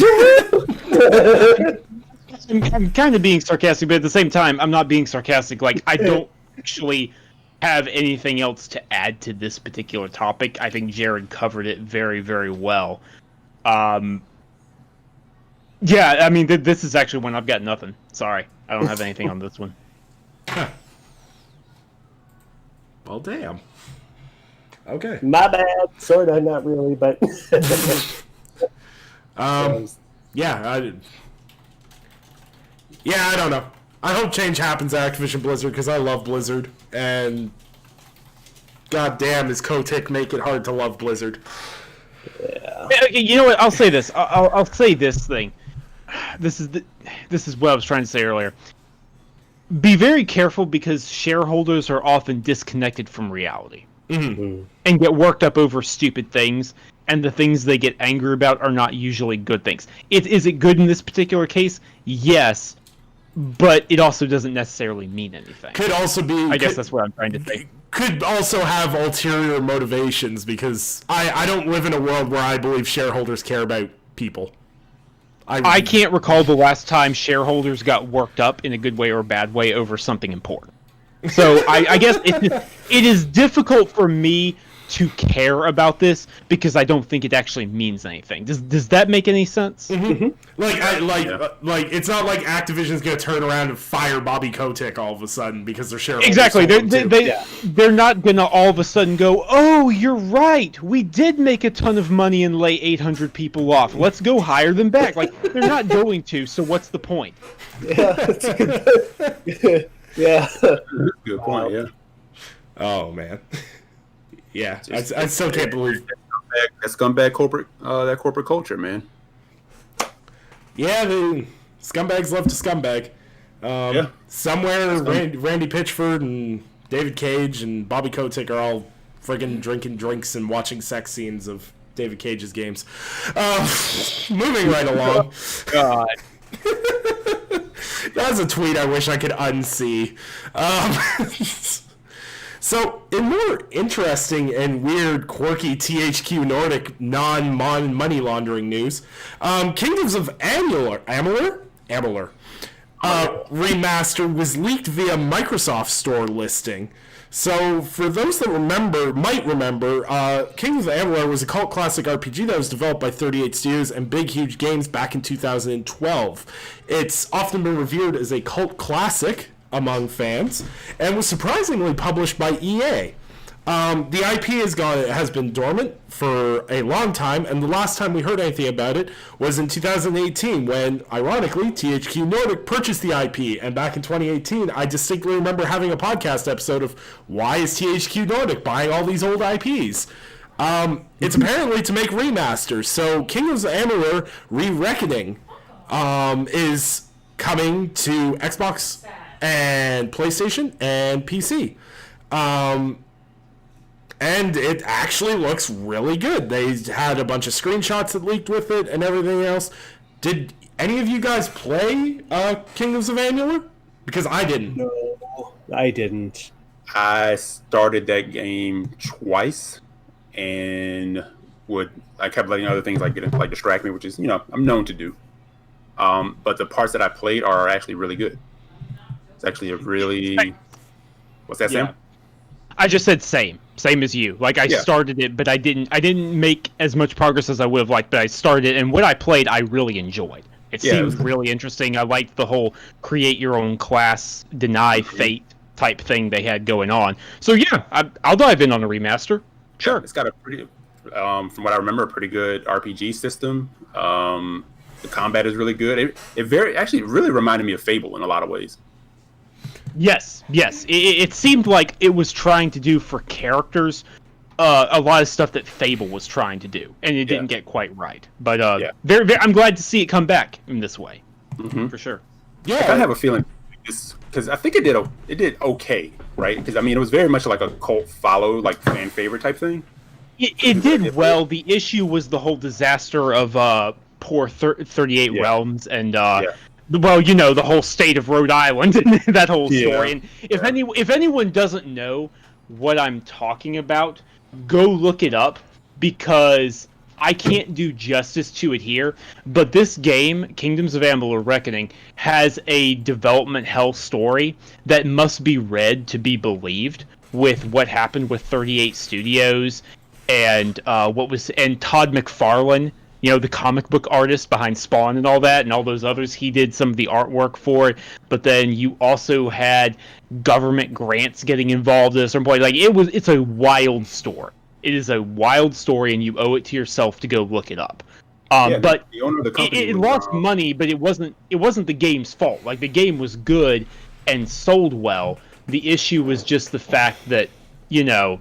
I'm kind of being sarcastic, but at the same time, I'm not being sarcastic. Like, I don't actually have anything else to add to this particular topic. I think Jared covered it very, very well. Yeah, I mean, this is actually one I've got nothing. Sorry, I don't have anything on this one. Well, damn. Okay. My bad. Sorta, not really, but... Yeah, I don't know. I hope change happens at Activision Blizzard because I love Blizzard, and goddamn, does Kotick make it hard to love Blizzard? Yeah. You know what? I'll say this. I'll say this thing. This is what I was trying to say earlier. Be very careful because shareholders are often disconnected from reality and get worked up over stupid things. And the things they get angry about are not usually good things. Is it good in this particular case? Yes. But it also doesn't necessarily mean anything. Could also be... I guess that's what I'm trying to say. Could also have ulterior motivations because I don't live in a world where I believe shareholders care about people. I can't recall the last time shareholders got worked up in a good way or a bad way over something important. So I guess it is difficult for me to care about this because I don't think it actually means anything. Does that make any sense? Mm-hmm. Like it's not like Activision's gonna turn around and fire Bobby Kotick all of a sudden because they're shareholders. Exactly. They're not gonna all of a sudden go, oh, you're right. We did make a ton of money and lay 800 people off. Let's go hire them back. Like they're not going to. So what's the point? Yeah. That's a good. Yeah. Good point. Yeah. Oh man. Yeah, I still can't believe that scumbag corporate culture, man. Yeah, the scumbags love to scumbag. Somewhere, Randy Pitchford and David Cage and Bobby Kotick are all friggin' drinking drinks and watching sex scenes of David Cage's games. Moving right along. God. That's a tweet I wish I could unsee. So, in more interesting and weird, quirky THQ Nordic non-money laundering news, Kingdoms of Amalur Remastered was leaked via Microsoft Store listing. So, for those that might remember, Kingdoms of Amalur was a cult classic RPG that was developed by 38 Studios and Big Huge Games back in 2012. It's often been revered as a cult classic among fans, and was surprisingly published by EA. The IP has been dormant for a long time, and the last time we heard anything about it was in 2018 when, ironically, THQ Nordic purchased the IP. And back in 2018, I distinctly remember having a podcast episode of why is THQ Nordic buying all these old IPs? It's apparently to make remasters. So Kingdoms of Amalur: Re-Reckoning is coming to Xbox and PlayStation and PC. And it actually looks really good. They had a bunch of screenshots that leaked with it and everything else. Did any of you guys play Kingdoms of Amalur? Because I didn't. No, I didn't. I started that game twice, and I kept letting other things distract me, which is I'm known to do. But the parts that I played are actually really good. It's actually a really what's that, Sam? I just said same as you. Like I started it, but I didn't make as much progress as I would have liked. But I started, and what I played, I really enjoyed. It seemed really interesting. I liked the whole create your own class, deny fate type thing they had going on. So yeah, I'll dive in on a remaster. Sure. Yeah, it's got a pretty, from what I remember, a pretty good RPG system. The combat is really good. It really reminded me of Fable in a lot of ways. Yes. It seemed like it was trying to do for characters a lot of stuff that Fable was trying to do, and it didn't get quite right. But I'm glad to see it come back in this way, for sure. Yeah, I kind of have a feeling because I think it did okay, right? Because it was very much like a cult follow, like fan favorite type thing. It did well. The issue was the whole disaster of poor 38 Realms and. Well, the whole state of Rhode Island and that whole story. And if anyone doesn't know what I'm talking about, go look it up because I can't do justice to it here. But this game, Kingdoms of Amalur: Reckoning, has a development hell story that must be read to be believed with what happened with 38 Studios and Todd McFarlane. The comic book artist behind Spawn and all that, and all those others, he did some of the artwork for it. But then you also had government grants getting involved at a certain point. It's a wild story. It is a wild story, and you owe it to yourself to go look it up. But the owner of the company it lost money, but it wasn't the game's fault. Like the game was good and sold well. The issue was just the fact that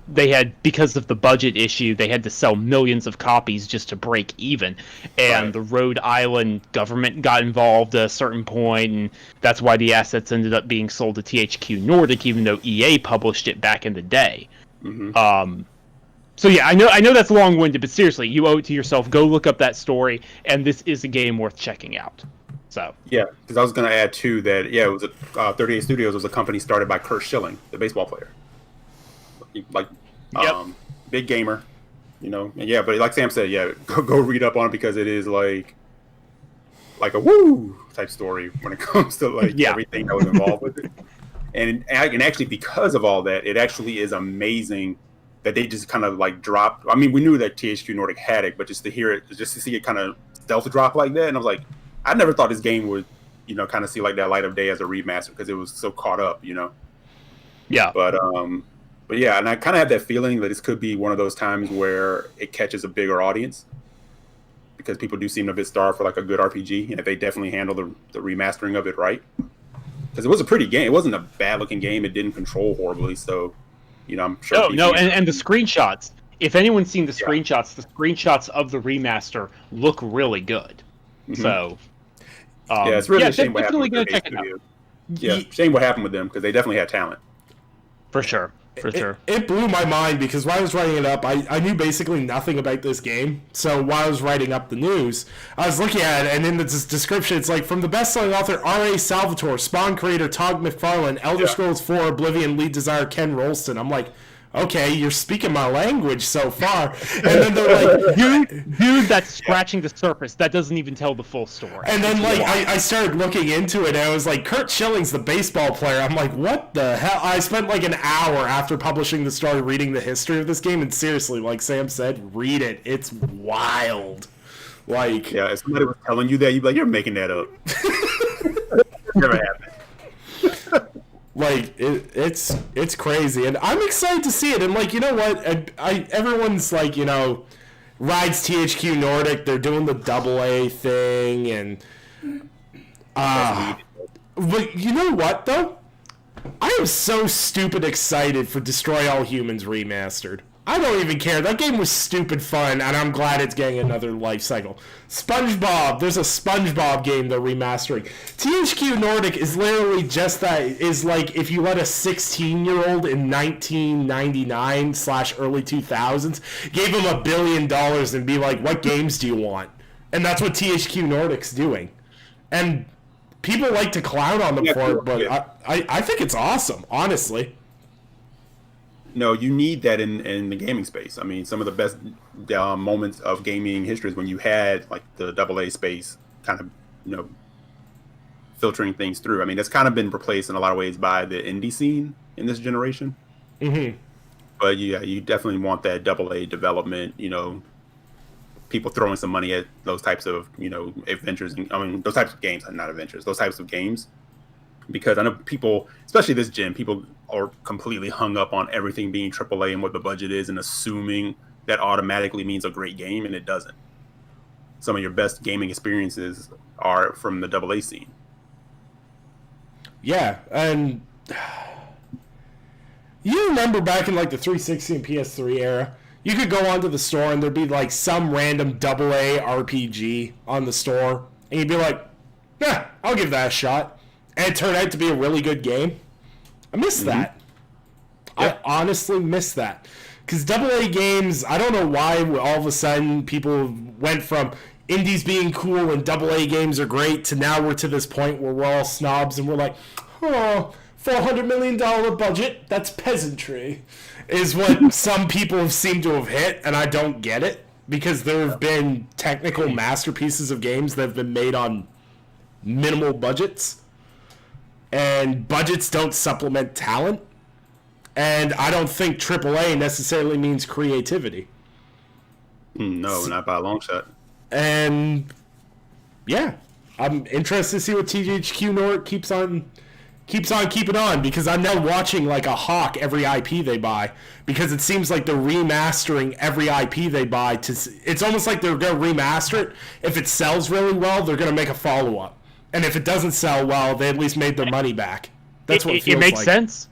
they had, because of the budget issue, they had to sell millions of copies just to break even. And the Rhode Island government got involved at a certain point, and that's why the assets ended up being sold to THQ Nordic, even though EA published it back in the day. Mm-hmm. So yeah, I know that's long-winded, but seriously, you owe it to yourself. Go look up that story, and this is a game worth checking out. So yeah, because I was going to add too that it was 38 Studios was a company started by Curt Schilling, the baseball player. Big gamer, but like Sam said, go read up on it because it is like a woo type story when it comes to everything that was involved with it. And actually, because of all that, it actually is amazing that they just kind of dropped. We knew that THQ Nordic had it, but just to see it kind of stealth drop like that, and I was like, I never thought this game would, kind of see that light of day as a remaster because it was so caught up, Yeah. But yeah, and I kind of have that feeling that this could be one of those times where it catches a bigger audience because people do seem a bit starved for a good RPG, and if they definitely handle the remastering of it right, because it was a pretty game, it wasn't a bad looking game, it didn't control horribly, so I'm sure. And the screenshots. If anyone's seen the screenshots of the remaster look really good. Mm-hmm. So it's really a shame what happened with check it out. Yeah, shame what happened with them because they definitely had talent. For sure. It blew my mind because while I was writing it up, I knew basically nothing about this game. So while I was writing up the news, I was looking at it, and in the description, it's from the best-selling author R.A. Salvatore, Spawn creator Todd McFarlane, Elder Scrolls 4 Oblivion lead designer Ken Rolston. I'm like, okay, you're speaking my language so far. And then they're like, dude, that's scratching the surface. That doesn't even tell the full story. And then I started looking into it, and I was like, Curt Schilling's the baseball player. I'm like, what the hell? I spent an hour after publishing the story reading the history of this game, and seriously, like Sam said, read it. It's wild. If somebody was telling you that, you'd be like, you're making that up. Never happened. Like it's crazy, and I'm excited to see it. And like, you know what? Everyone's like, you know, rides THQ Nordic. They're doing the AA thing, and but you know what though? I am so stupid excited for Destroy All Humans remastered. I don't even care. That game was stupid fun, and I'm glad it's getting another life cycle. SpongeBob, there's a SpongeBob game they're remastering. THQ Nordic is literally just that. Is like if you let a 16-year-old in 1999/early 2000s gave him $1 billion and be like, "What games do you want?" And that's what THQ Nordic's doing. And people like to clown on them for it, but I think it's awesome, honestly. No, you need that in the gaming space. I mean, some of the best moments of gaming history is when you had like the AA space kind of, you know, filtering things through. I mean, that's kind of been replaced in a lot of ways by the indie scene in this generation. Mm-hmm. But yeah, you definitely want that AA development, you know, people throwing some money at those types of, you know, adventures. I mean, those types of games, not adventures, those types of games. Because I know people, especially this gen, people are completely hung up on everything being AAA and what the budget is and assuming that automatically means a great game, and it doesn't. Some of your best gaming experiences are from the AA scene. Yeah, and you remember back in like the 360 and PS3 era, you could go onto the store and there'd be like some random AA RPG on the store, and you'd be like, "Yeah, I'll give that a shot." And it turned out to be a really good game. I miss that. Yeah. I honestly miss that. Because AA games, I don't know why all of a sudden people went from indies being cool and AA games are great to now we're to this point where we're all snobs and we're like, oh, $400 million budget, that's peasantry, is what some people have seemed to have hit, and I don't get it. Because there have been technical masterpieces of games that have been made on minimal budgets. And budgets don't supplement talent. And I don't think AAA necessarily means creativity. No, not by a long shot. And yeah, I'm interested to see what THQ Nordic keeps on keeping on, because I'm now watching like a hawk every IP they buy, because it seems like they're remastering every IP they buy. It's almost like they're going to remaster it. If it sells really well, they're going to make a follow-up. And if it doesn't sell well, they at least made their money back. That's what it feels like. It makes like. sense.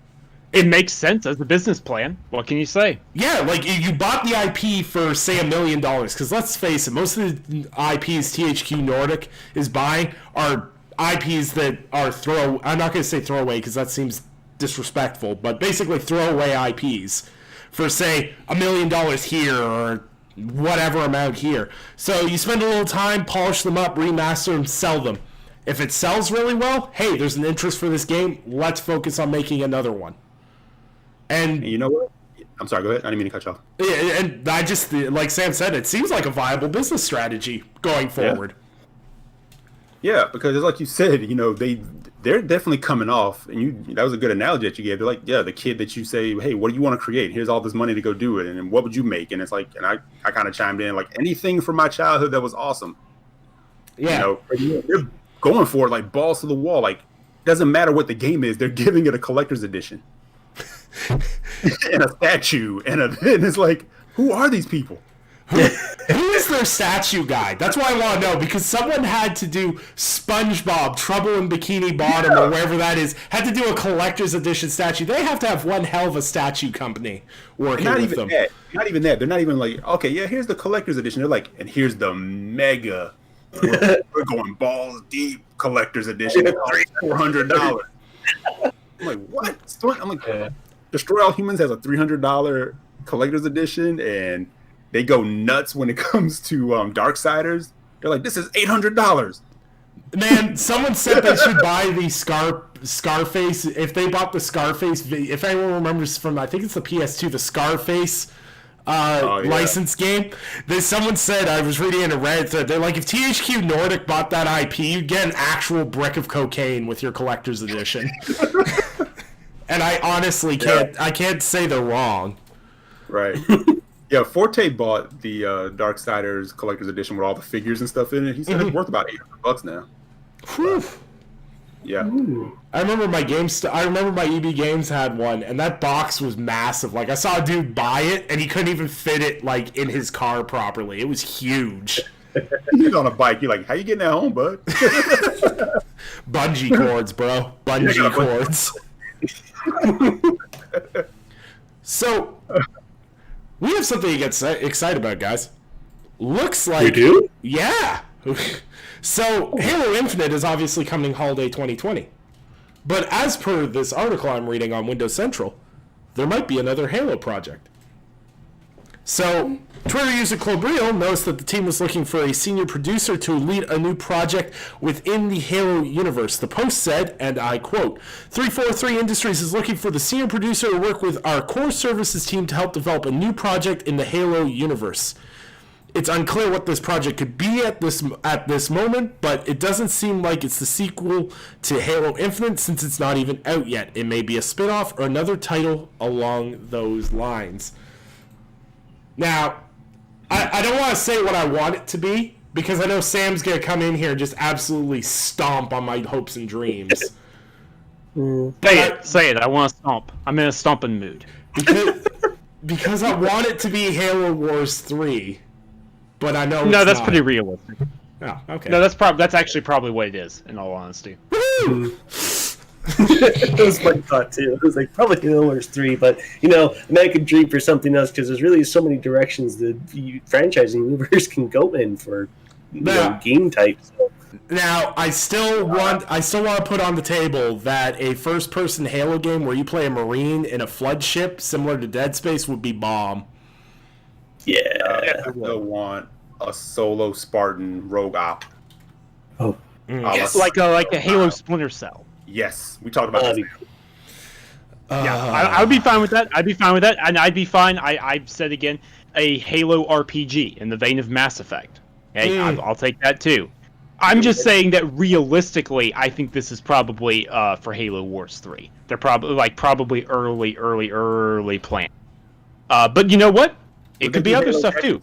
It makes sense as a business plan. What can you say? Yeah, like you bought the IP for, say, $1 million. Because let's face it, most of the IPs THQ Nordic is buying are IPs that are I'm not going to say throwaway because that seems disrespectful, but basically throwaway IPs for, say, $1 million here or whatever amount here. So you spend a little time, polish them up, remaster them, sell them. If it sells really well, hey, there's an interest for this game. Let's focus on making another one. And you know what? I'm sorry, go ahead. I didn't mean to cut you off. And I just, like Sam said, it seems like a viable business strategy going forward. Yeah, because it's like you said, you know, they're definitely coming off, and that was a good analogy that you gave. They're like, yeah, the kid that you say, hey, what do you want to create? Here's all this money to go do it, and what would you make? And it's like, and I kind of chimed in, like, anything from my childhood that was awesome. Yeah. You know, they're going for it like balls to the wall. Like, doesn't matter what the game is, they're giving it a collector's edition. And a statue, and it's like, who are these people? Who is their statue guy? That's what I want to know, because someone had to do SpongeBob, Trouble in Bikini Bottom, or wherever that is, had to do a collector's edition statue. They have to have one hell of a statue company working with them. Not even that. They're not even like, okay, yeah, here's the collector's edition. They're like, and here's the mega, we're going balls deep collector's edition, $400. I'm like, what? I'm like, Destroy All Humans has a $300 collector's edition, and they go nuts when it comes to Darksiders. They're like, this is $800. Man, someone said they should buy the Scarface. If they bought the Scarface, if anyone remembers from, I think it's the PS2, the Scarface license game. Someone said, I was reading in a Reddit thread, they're like, if THQ Nordic bought that IP, you'd get an actual brick of cocaine with your collector's edition. And I honestly can't say they're wrong. Right. Yeah, Forte bought the Darksiders collector's edition with all the figures and stuff in it. He said it's worth about $800 now. Whew. Yeah. I remember my EB Games had one, and that box was massive. Like I saw a dude buy it, and he couldn't even fit it like in his car properly. It was huge. He's on a bike. You're like, how you getting that home, bud? Bungee cords, bro. Bungee cords. So, we have something to get excited about, guys. Looks like... We do? Yeah. So, Halo Infinite is obviously coming holiday 2020. But as per this article I'm reading on Windows Central, there might be another Halo project. So, Twitter user Clobril noticed that the team was looking for a senior producer to lead a new project within the Halo universe. The post said, and I quote, 343 Industries is looking for the senior producer to work with our core services team to help develop a new project in the Halo universe. It's unclear what this project could be at this moment, but it doesn't seem like it's the sequel to Halo Infinite since it's not even out yet. It may be a spin-off or another title along those lines. Now, I don't want to say what I want it to be, because I know Sam's going to come in here and just absolutely stomp on my hopes and dreams. Say it. I want to stomp. I'm in a stomping mood. Because I want it to be Halo Wars 3, but I know No, it's that's not. pretty realistic. Oh, okay. No, that's actually probably what it is, in all honesty. Woo! That was my thought too. It was like probably Halo Wars 3, but I could dream for something else because there's really so many directions the franchising universe can go in for game types. So. Now, I still want to put on the table that a first-person Halo game where you play a Marine in a flood ship similar to Dead Space would be bomb. Yeah. I still want a solo Spartan rogue op. Oh. Yes. Like a Halo Splinter Cell. Yes, we talked about this. Yeah, I would be fine with that. And I'd be fine. I've said again, a Halo RPG in the vein of Mass Effect. Hey, I'll take that too. I'm just saying that realistically, I think this is probably for Halo Wars 3. They're probably early plan. But you know what? It could be other stuff too.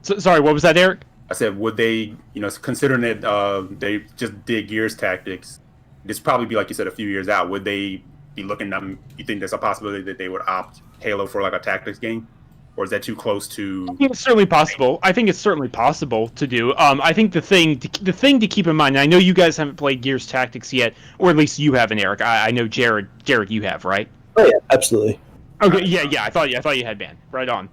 So, sorry, what was that, Eric? I said, would they, considering that they just did Gears Tactics, this probably be, like you said, a few years out, would they be looking down, you think there's a possibility that they would opt Halo for like a tactics game? Or is that too close to... I think it's certainly possible. To do. I think the thing to keep in mind, and I know you guys haven't played Gears Tactics yet, or at least you haven't, Eric. I know Jared, you have, right? Oh yeah, absolutely. Okay, yeah. I thought you had banned. Right on.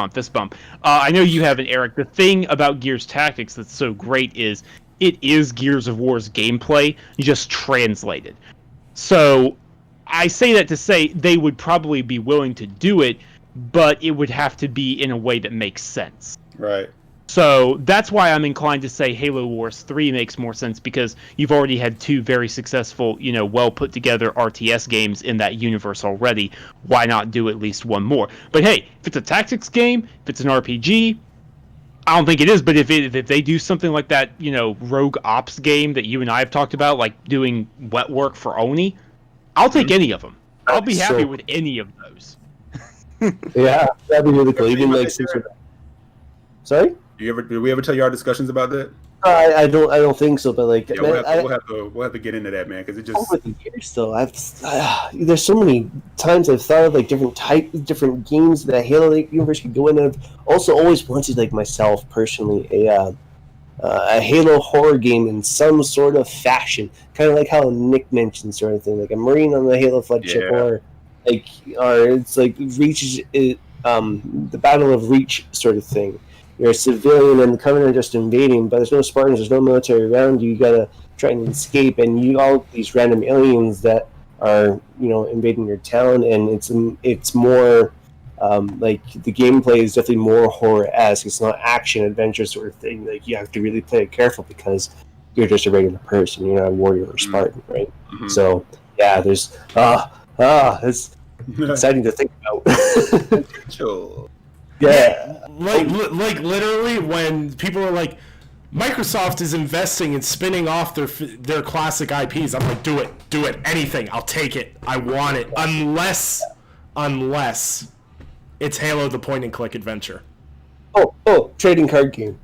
Fist bump. I know you haven't, Eric. The thing about Gears Tactics that's so great is it is Gears of War's gameplay just translated. So I say that to say they would probably be willing to do it, but it would have to be in a way that makes sense. Right. So that's why I'm inclined to say Halo Wars 3 makes more sense, because you've already had two very successful, well put together RTS games in that universe already. Why not do at least one more? But hey, if it's a tactics game, if it's an RPG, I don't think it is, but if they do something like that, Rogue Ops game that you and I have talked about, like doing wet work for Oni, I'll take any of them. I'll be happy with any of those. Yeah, that'd be really cool. Even like Sorry? Did we ever tell you our discussions about that? I don't think so, but like, Yeah, man, we'll have to get into that, man, because it just over the years though, there's so many times I've thought of like different games that Halo universe could go in. And I've also always wanted, like myself personally, a Halo horror game in some sort of fashion, kind of like how Nick mentioned, sort of thing, like a Marine on the Halo flagship, or it's like Reach, the Battle of Reach sort of thing. You're a civilian and the Covenant are just invading, but there's no Spartans, there's no military around you. You gotta try and escape, and all these random aliens that are invading your town, and it's more like the gameplay is definitely more horror-esque. It's not action adventure sort of thing. Like you have to really play it careful because you're just a regular person. You're not a warrior or Spartan, right? Mm-hmm. So yeah, there's it's exciting to think about. Sure. Yeah. Like literally when people are like, Microsoft is investing in spinning off their classic IPs. I'm like, do it, anything. I'll take it. I want it. Unless it's Halo the point and click adventure. Oh, trading card game.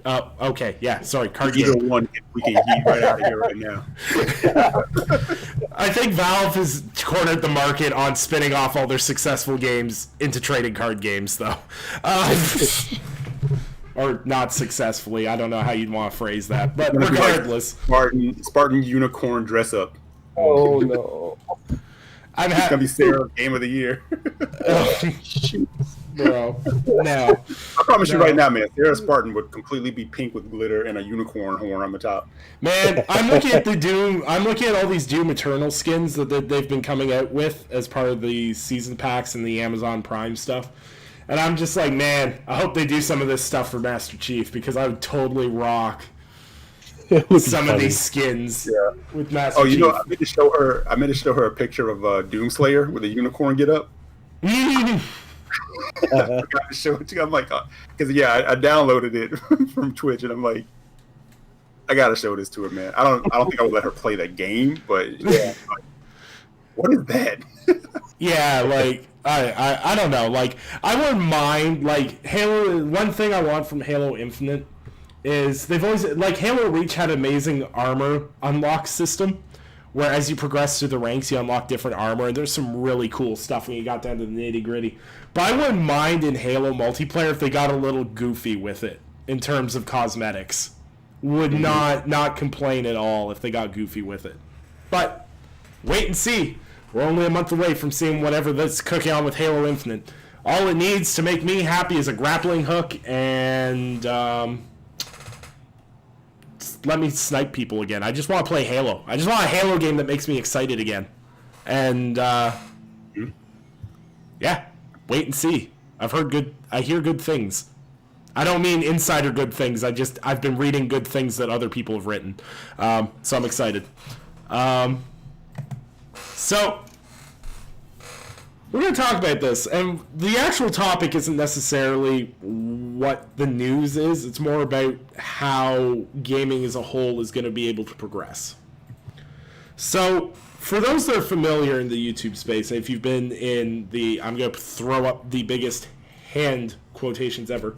Okay, yeah, sorry, card Either game. one, we can eat right out of here right now. I think Valve has cornered the market on spinning off all their successful games into trading card games, though. Or not successfully. I don't know how you'd want to phrase that. But It's gonna be like regardless, Spartan unicorn dress up. Oh no. I'm It's gonna happy. be Sarah Game of the Year. Bro, no. I promise you No. right now, man, Sarah Spartan would completely be pink with glitter and a unicorn horn on the top. Man, I'm looking at the Doom. I'm looking at all these Doom Eternal skins that they've been coming out with as part of the season packs and the Amazon Prime stuff. And I'm just like, man, I hope they do some of this stuff for Master Chief because I would totally rock some of these skins with Master Oh, Chief. you know, I meant to show her a picture of Doomslayer with a unicorn get up. I forgot to show it to you. I'm like, because I downloaded it from Twitch, and I'm like, I gotta show this to her, man. I don't think I would let her play that game, but yeah, like, what is that? Yeah, like I don't know. Like I wouldn't mind like Halo. One thing I want from Halo Infinite is they've always like Halo Reach had amazing armor unlock system, where as you progress through the ranks, you unlock different armor, and there's some really cool stuff when you got down to the nitty gritty. But I wouldn't mind in Halo multiplayer if they got a little goofy with it in terms of cosmetics. Would not complain at all if they got goofy with it. But wait and see. We're only a month away from seeing whatever that's cooking on with Halo Infinite. All it needs to make me happy is a grappling hook and let me snipe people again. I just want to play Halo. I just want a Halo game that makes me excited again. And yeah, wait and see. I hear good things. I don't mean insider good things. I've been reading good things that other people have written. So I'm excited. So we're going to talk about this, and the actual topic isn't necessarily what the news is. It's more about how gaming as a whole is going to be able to progress. So for those that are familiar in the YouTube space, if you've been in I'm going to throw up the biggest hand quotations ever,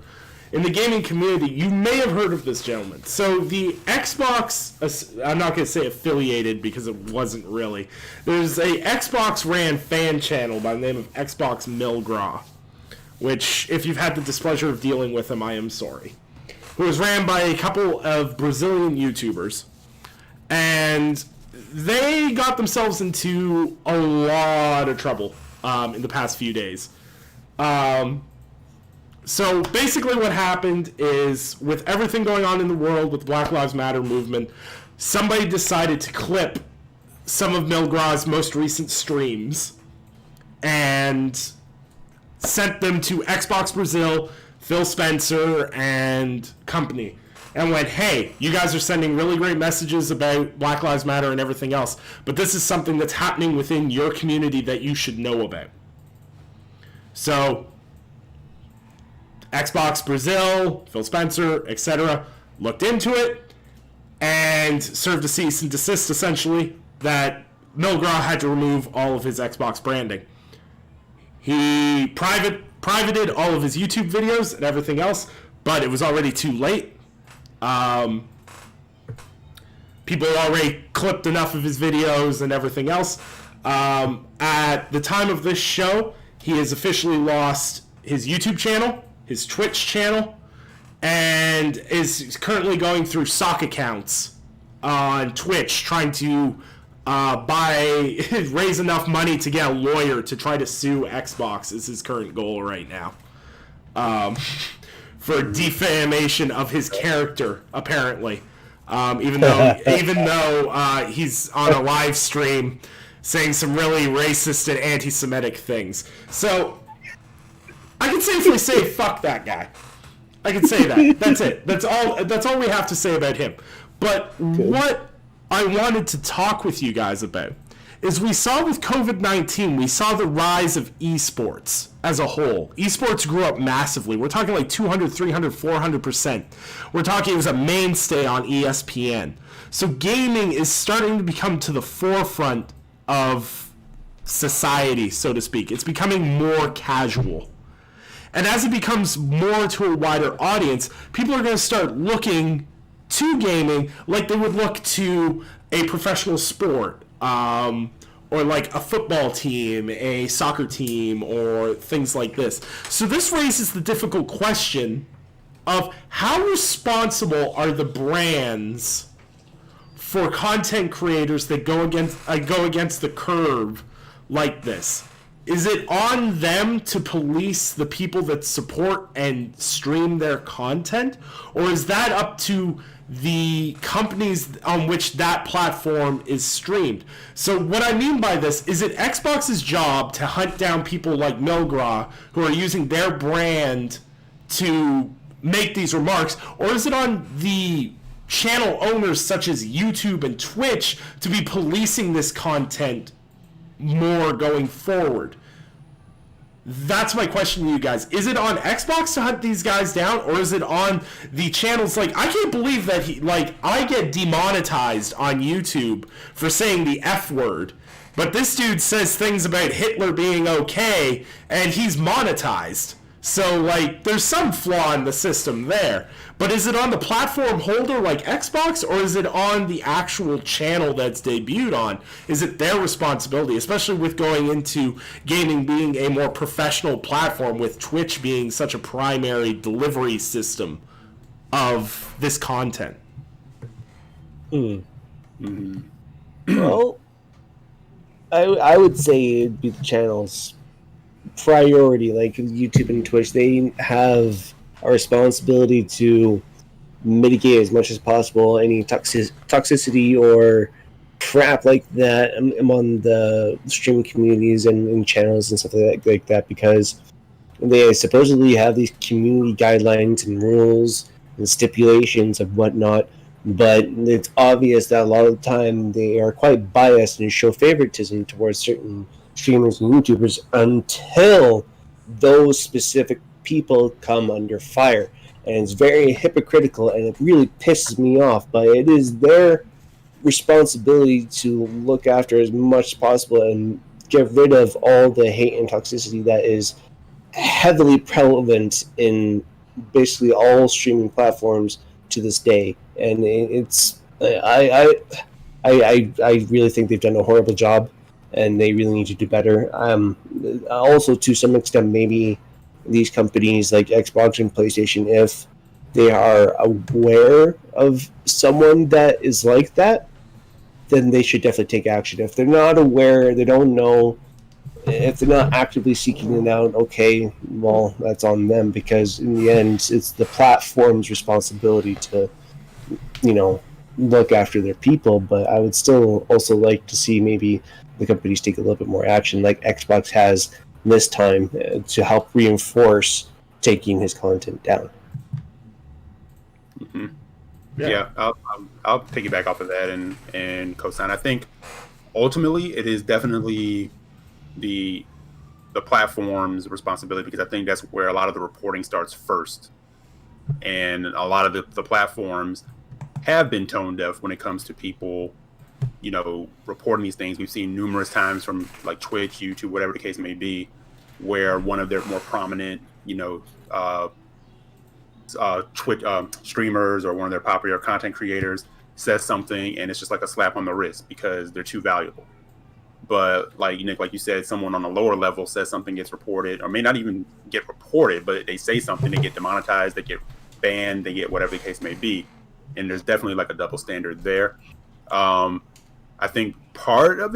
in the gaming community, you may have heard of this gentleman. So the Xbox, I'm not going to say affiliated because it wasn't really. There's a Xbox ran fan channel by the name of Xbox Milgraw, which, if you've had the displeasure of dealing with him, I am sorry. Who was ran by a couple of Brazilian YouTubers. And they got themselves into a lot of trouble in the past few days. So basically what happened is, with everything going on in the world with Black Lives Matter movement, somebody decided to clip some of Milgraw's most recent streams and sent them to Xbox Brazil, Phil Spencer, and company, and went, hey, you guys are sending really great messages about Black Lives Matter and everything else, but this is something that's happening within your community that you should know about. So Xbox Brazil, Phil Spencer, etc., looked into it and served a cease and desist, essentially, that Milgraw had to remove all of his Xbox branding. He privated all of his YouTube videos and everything else, but it was already too late. People had already clipped enough of his videos and everything else. At the time of this show, he has officially lost his YouTube channel, his Twitch channel, and is currently going through sock accounts on Twitch, trying to raise enough money to get a lawyer to try to sue Xbox is his current goal right now. For defamation of his character, apparently. Even though he's on a live stream saying some really racist and anti-Semitic things. So I can safely say, fuck that guy. I can say that. That's it. That's all we have to say about him. But what I wanted to talk with you guys about is, we saw with COVID-19, we saw the rise of esports as a whole. Esports grew up massively. We're talking like 200, 300, 400%. We're talking it was a mainstay on ESPN. So gaming is starting to become to the forefront of society, so to speak. It's becoming more casual. And as it becomes more to a wider audience, people are going to start looking to gaming like they would look to a professional sport, or like a football team, a soccer team, or things like this. So this raises the difficult question of how responsible are the brands for content creators that go against the curve like this? Is it on them to police the people that support and stream their content, or is that up to the companies on which that platform is streamed? So what I mean by this is it Xbox's job to hunt down people like Milgra who are using their brand to make these remarks, or is it on the channel owners such as YouTube and Twitch to be policing this content more going forward? That's my question to you guys. Is it on Xbox to hunt these guys down, or is it on the channels? Like, I can't believe that I get demonetized on YouTube for saying the F word, but this dude says things about Hitler being okay, and he's monetized. So, like, there's some flaw in the system there. But is it on the platform holder like Xbox, or is it on the actual channel that's debuted on? Is it their responsibility, especially with going into gaming being a more professional platform, with Twitch being such a primary delivery system of this content? Well, I would say it'd be the channels priority, like YouTube and Twitch. They have a responsibility to mitigate as much as possible any toxicity or crap like that among the streaming communities and channels and stuff like that, because they supposedly have these community guidelines and rules and stipulations of whatnot, but it's obvious that a lot of the time they are quite biased and show favoritism towards certain streamers and YouTubers until those specific people come under fire. And it's very hypocritical, and it really pisses me off, but it is their responsibility to look after as much as possible and get rid of all the hate and toxicity that is heavily prevalent in basically all streaming platforms to this day. And it's I really think they've done a horrible job, and they really need to do better. Also, to some extent, maybe these companies like Xbox and PlayStation, if they are aware of someone that is like that, then they should definitely take action. If they're not aware, they don't know, if they're not actively seeking it out, okay, well, that's on them, because in the end, it's the platform's responsibility to, look after their people. But I would still also like to see maybe the companies take a little bit more action, like Xbox has this time, to help reinforce taking his content down. Mm-hmm. Yeah, I'll piggyback off of that and co-sign. I think ultimately it is definitely the platform's responsibility, because I think that's where a lot of the reporting starts first, and a lot of the platforms have been tone deaf when it comes to people reporting these things. We've seen numerous times from like Twitch, YouTube, whatever the case may be, where one of their more prominent Twitch streamers or one of their popular content creators says something, and it's just like a slap on the wrist because they're too valuable. But like like you said, someone on a lower level says something, gets reported, or may not even get reported, but they say something, they get demonetized, they get banned, they get whatever the case may be. And there's definitely like a double standard there. I think part of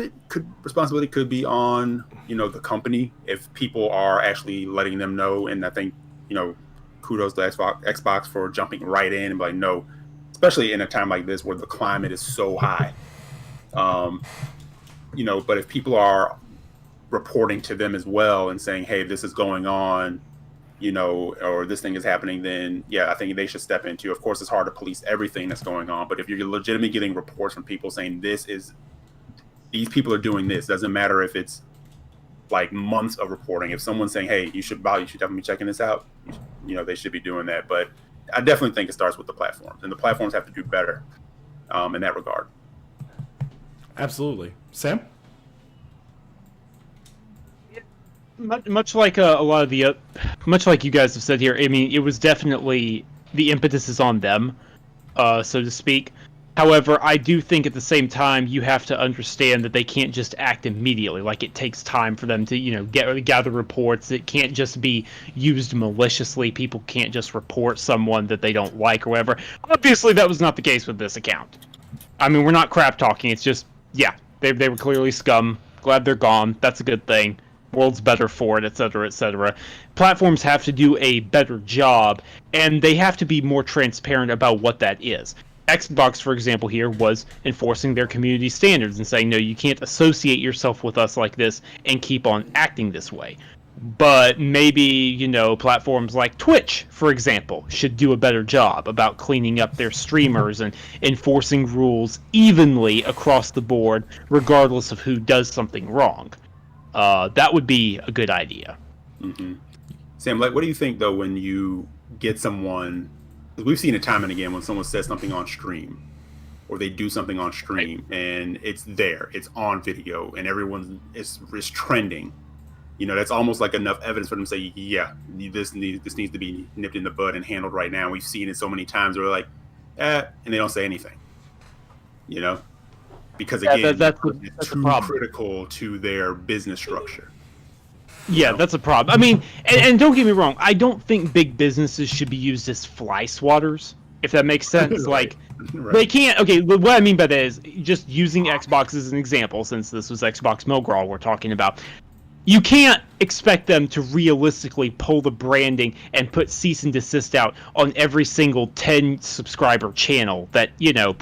responsibility could be on the company, if people are actually letting them know. And I think kudos to Xbox for jumping right in and be like, no, especially in a time like this where the climate is so high. But if people are reporting to them as well and saying, hey, this is going on, or this thing is happening, then yeah, I think they should step into. Of course, it's hard to police everything that's going on, but if you're legitimately getting reports from people saying these people are doing this, doesn't matter if it's like months of reporting. If someone's saying, hey, you should definitely be checking this out, they should be doing that. But I definitely think it starts with the platforms, and the platforms have to do better in that regard. Absolutely. Sam? much like a lot of the, much like you guys have said here. I mean, it was definitely the impetus is on them, so to speak. However, I do think at the same time you have to understand that they can't just act immediately. Like, it takes time for them to, gather reports. It can't just be used maliciously. People can't just report someone that they don't like or whatever. Obviously, that was not the case with this account. I mean, we're not crap talking. It's just, yeah, they were clearly scum. Glad they're gone. That's a good thing. World's better for it, etc., etc. Platforms have to do a better job, and they have to be more transparent about what that is. Xbox, for example, here was enforcing their community standards and saying, no, you can't associate yourself with us like this and keep on acting this way. But maybe, platforms like Twitch, for example, should do a better job about cleaning up their streamers and enforcing rules evenly across the board, regardless of who does something wrong. That would be a good idea. Mm-hmm. Sam, what do you think, though, when you get someone... We've seen it time and again when someone says something on stream or they do something on stream and it's there, it's on video and everyone is trending. That's almost like enough evidence for them to say, yeah, this needs to be nipped in the bud and handled right now. We've seen it so many times where they're like, and they don't say anything, because again, that's too critical to their business structure. Yeah, that's a problem. I mean, and don't get me wrong, I don't think big businesses should be used as fly swatters, if that makes sense. Right. Like, they can't... Okay, what I mean by that is, just using Xbox as an example, since this was Xbox Milgraw we're talking about, you can't expect them to realistically pull the branding and put cease and desist out on every single 10-subscriber channel that,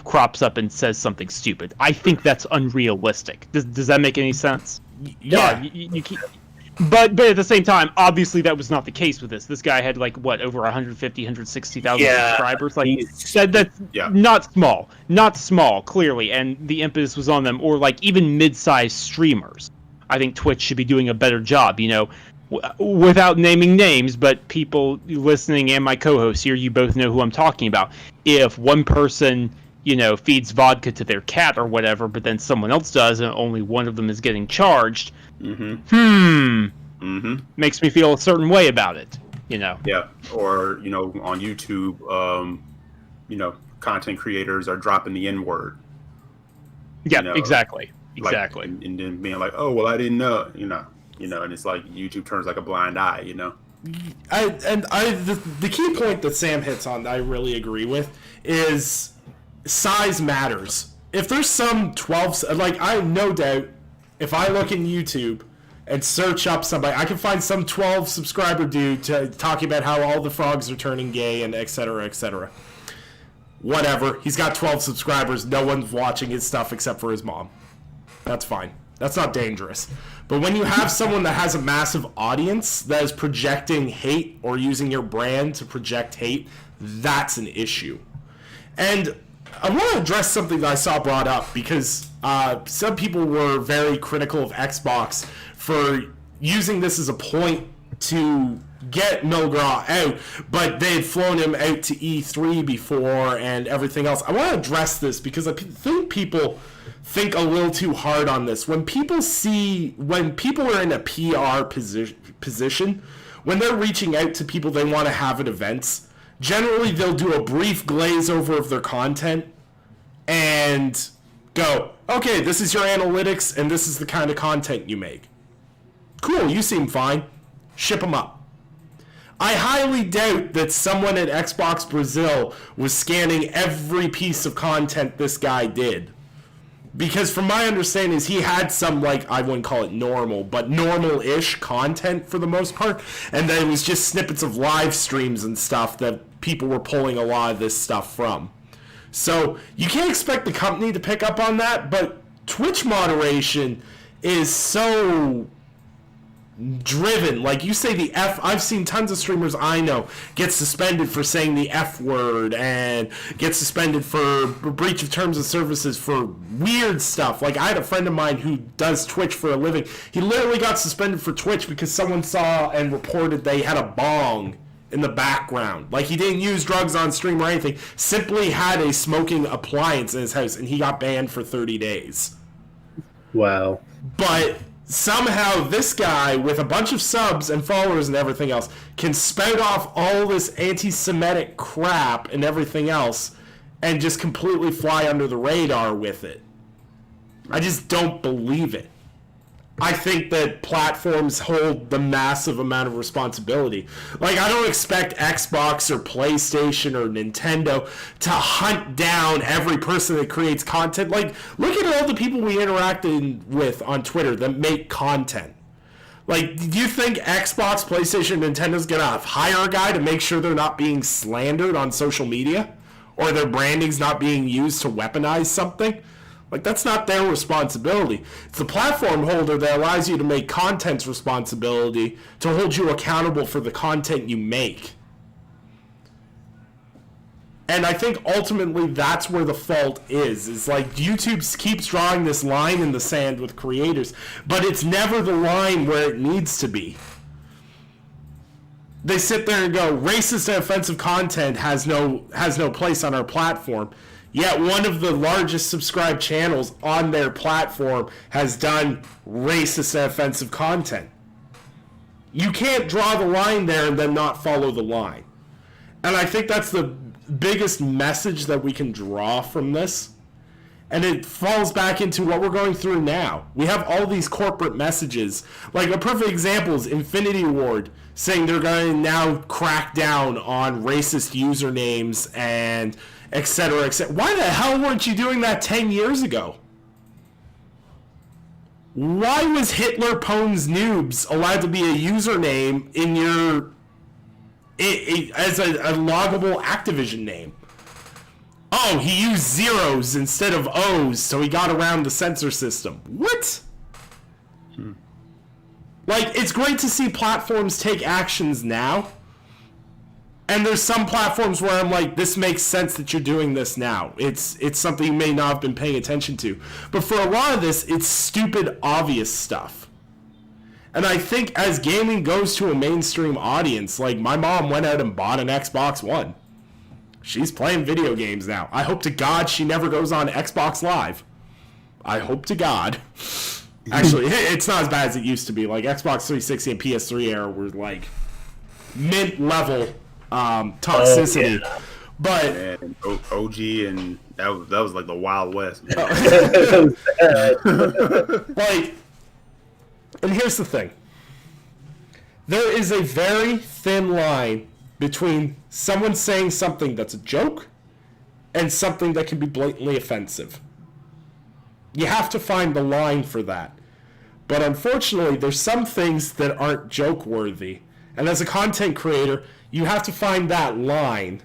crops up and says something stupid. I think that's unrealistic. Does that make any sense? Yeah. You can't... But at the same time, obviously that was not the case with this. This guy had over 150, 160,000 subscribers. Like, that's not small, clearly. And the impetus was on them, or even mid-sized streamers. I think Twitch should be doing a better job. Without naming names, but people listening and my co-host here, you both know who I'm talking about. If one person, feeds vodka to their cat or whatever, but then someone else does, and only one of them is getting charged. Makes me feel a certain way about it, Yeah. Or, on YouTube, content creators are dropping the N-word. Yeah, exactly. And then being like, oh, well, I didn't know, and it's like YouTube turns like a blind eye, The key point that Sam hits on that I really agree with is size matters. If there's some 12, I have no doubt, if I look in YouTube and search up somebody, I can find some 12 subscriber dude talking about how all the frogs are turning gay and et cetera, et cetera. Whatever. He's got 12 subscribers. No one's watching his stuff except for his mom. That's fine. That's not dangerous. But when you have someone that has a massive audience that is projecting hate or using your brand to project hate, that's an issue. And I want to address something that I saw brought up because some people were very critical of Xbox for using this as a point to get Milgraw out, but they had flown him out to E3 before and everything else. I want to address this because I think people think a little too hard on this. When people are in a PR position, when they're reaching out to people they want to have at events, generally they'll do a brief glaze over of their content and go, okay, this is your analytics and this is the kind of content you make. Cool, you seem fine. Ship them up. I highly doubt that someone at Xbox Brazil was scanning every piece of content this guy did. Because from my understanding is he had some, I wouldn't call it normal, but normal-ish content for the most part. And then it was just snippets of live streams and stuff that people were pulling a lot of this stuff from. So you can't expect the company to pick up on that, but Twitch moderation is so driven. Like you say the F, I've seen tons of streamers I know get suspended for saying the F word and get suspended for breach of terms of services for weird stuff. Like I had a friend of mine who does Twitch for a living. He literally got suspended for Twitch because someone saw and reported they had a bong in the background. Like he didn't use drugs on stream or anything, simply had a smoking appliance in his house and he got banned for 30 days. Wow. But somehow this guy with a bunch of subs and followers and everything else can spout off all this anti-Semitic crap and everything else and just completely fly under the radar with it. I just don't believe it. I think that platforms hold the massive amount of responsibility. Like, I don't expect Xbox or PlayStation or Nintendo to hunt down every person that creates content. Like, look at all the people we interact with on Twitter that make content. Like, do you think Xbox, PlayStation, Nintendo's gonna hire a guy to make sure they're not being slandered on social media? Or their branding's not being used to weaponize something? Like, that's not their responsibility. It's the platform holder that allows you to make content's responsibility to hold you accountable for the content you make. And I think ultimately that's where the fault is. It's like YouTube keeps drawing this line in the sand with creators, but it's never the line where it needs to be. They sit there and go, racist and offensive content has no place on our platform. Yet one of the largest subscribed channels on their platform has done racist and offensive content. You can't draw the line there and then not follow the line. And I think that's the biggest message that we can draw from this. And it falls back into what we're going through now. We have all these corporate messages. Like, a perfect example is Infinity Ward saying they're going to now crack down on racist usernames and et cetera, et cetera. Why the hell weren't you doing that 10 years ago? Why was Hitler Pwn's Noobs allowed to be a username in your... as a loggable Activision name? Oh, he used zeros instead of O's, so he got around the censor system. What? Like, it's great to see platforms take actions now. And there's some platforms where I'm like, this makes sense that you're doing this now. It's something you may not have been paying attention to. But for a lot of this, it's stupid, obvious stuff. And I think as gaming goes to a mainstream audience, like, my mom went out and bought an Xbox One. She's playing video games now. I hope to God she never goes on Xbox Live. I hope to God. Actually, it's not as bad as it used to be. Like, Xbox 360 and PS3 era were, like, mint-level toxicity. Yeah. But... and OG, and that was like the Wild West. Like, and here's the thing. There is a very thin line between someone saying something that's a joke and something that can be blatantly offensive. You have to find the line for that. But unfortunately, there's some things that aren't joke-worthy. And as a content creator, you have to find that line.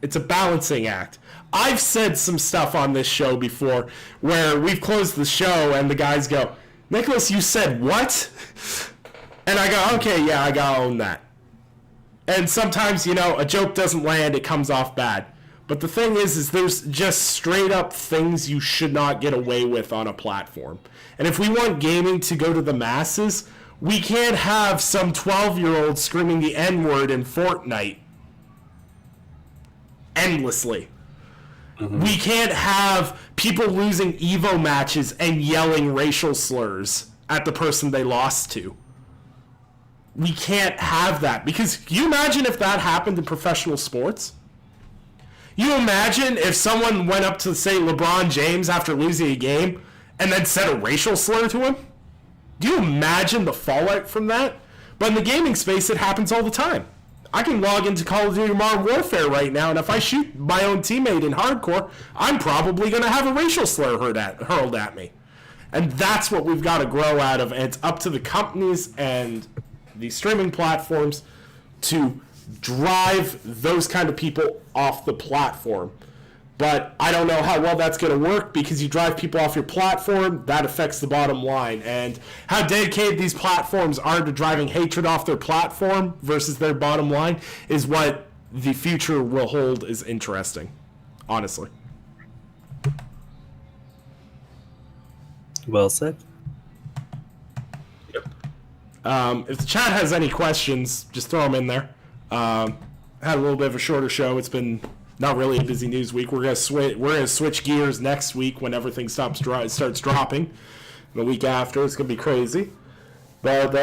It's a balancing act. I've said some stuff on this show before where we've closed the show and the guys go, Nicholas, you said what? And I go, okay, yeah, I gotta own that. And sometimes, a joke doesn't land, it comes off bad. But the thing is there's just straight up things you should not get away with on a platform. And if we want gaming to go to the masses, we can't have some 12-year-old screaming the N-word in Fortnite endlessly. Mm-hmm. We can't have people losing Evo matches and yelling racial slurs at the person they lost to. We can't have that, because can you imagine if that happened in professional sports? You imagine if someone went up to, say, LeBron James after losing a game and then said a racial slur to him? Do you imagine the fallout from that? But in the gaming space, it happens all the time. I can log into Call of Duty Modern Warfare right now, and if I shoot my own teammate in hardcore, I'm probably going to have a racial slur hurled at me. And that's what we've got to grow out of, and it's up to the companies and the streaming platforms to drive those kind of people off the platform. But I don't know how well that's going to work, because you drive people off your platform, that affects the bottom line. And how dedicated these platforms are to driving hatred off their platform versus their bottom line is what the future will hold is interesting, honestly. Well said. If the chat has any questions, just throw them in there. Had a little bit of a shorter show. It's been not really a busy news week. We're gonna switch gears next week when everything starts dropping. the week after. It's gonna be crazy. But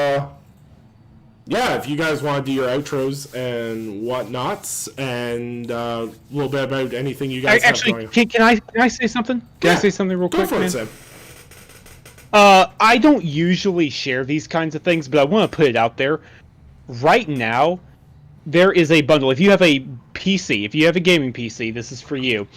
yeah, if you guys want to do your outros and whatnots, and a little bit about anything you guys have going. Can I say something? Can I say something real quick? Go for man? it, Sam. I don't usually share these kinds of things, but I want to put it out there. Right now, there is a bundle. If you have a PC, if you have a gaming PC, this is for you.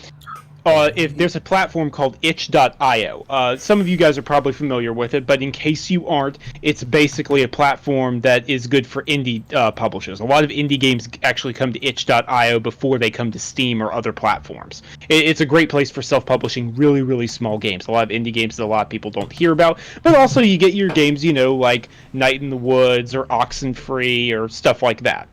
If there's a platform called itch.io. Some of you guys are probably familiar with it, but in case you aren't, it's basically a platform that is good for indie publishers. A lot of indie games actually come to itch.io before they come to Steam or other platforms. It's a great place for self-publishing really, really small games. A lot of indie games that a lot of people don't hear about, but also you get your games, like Night in the Woods or Oxenfree or stuff like that.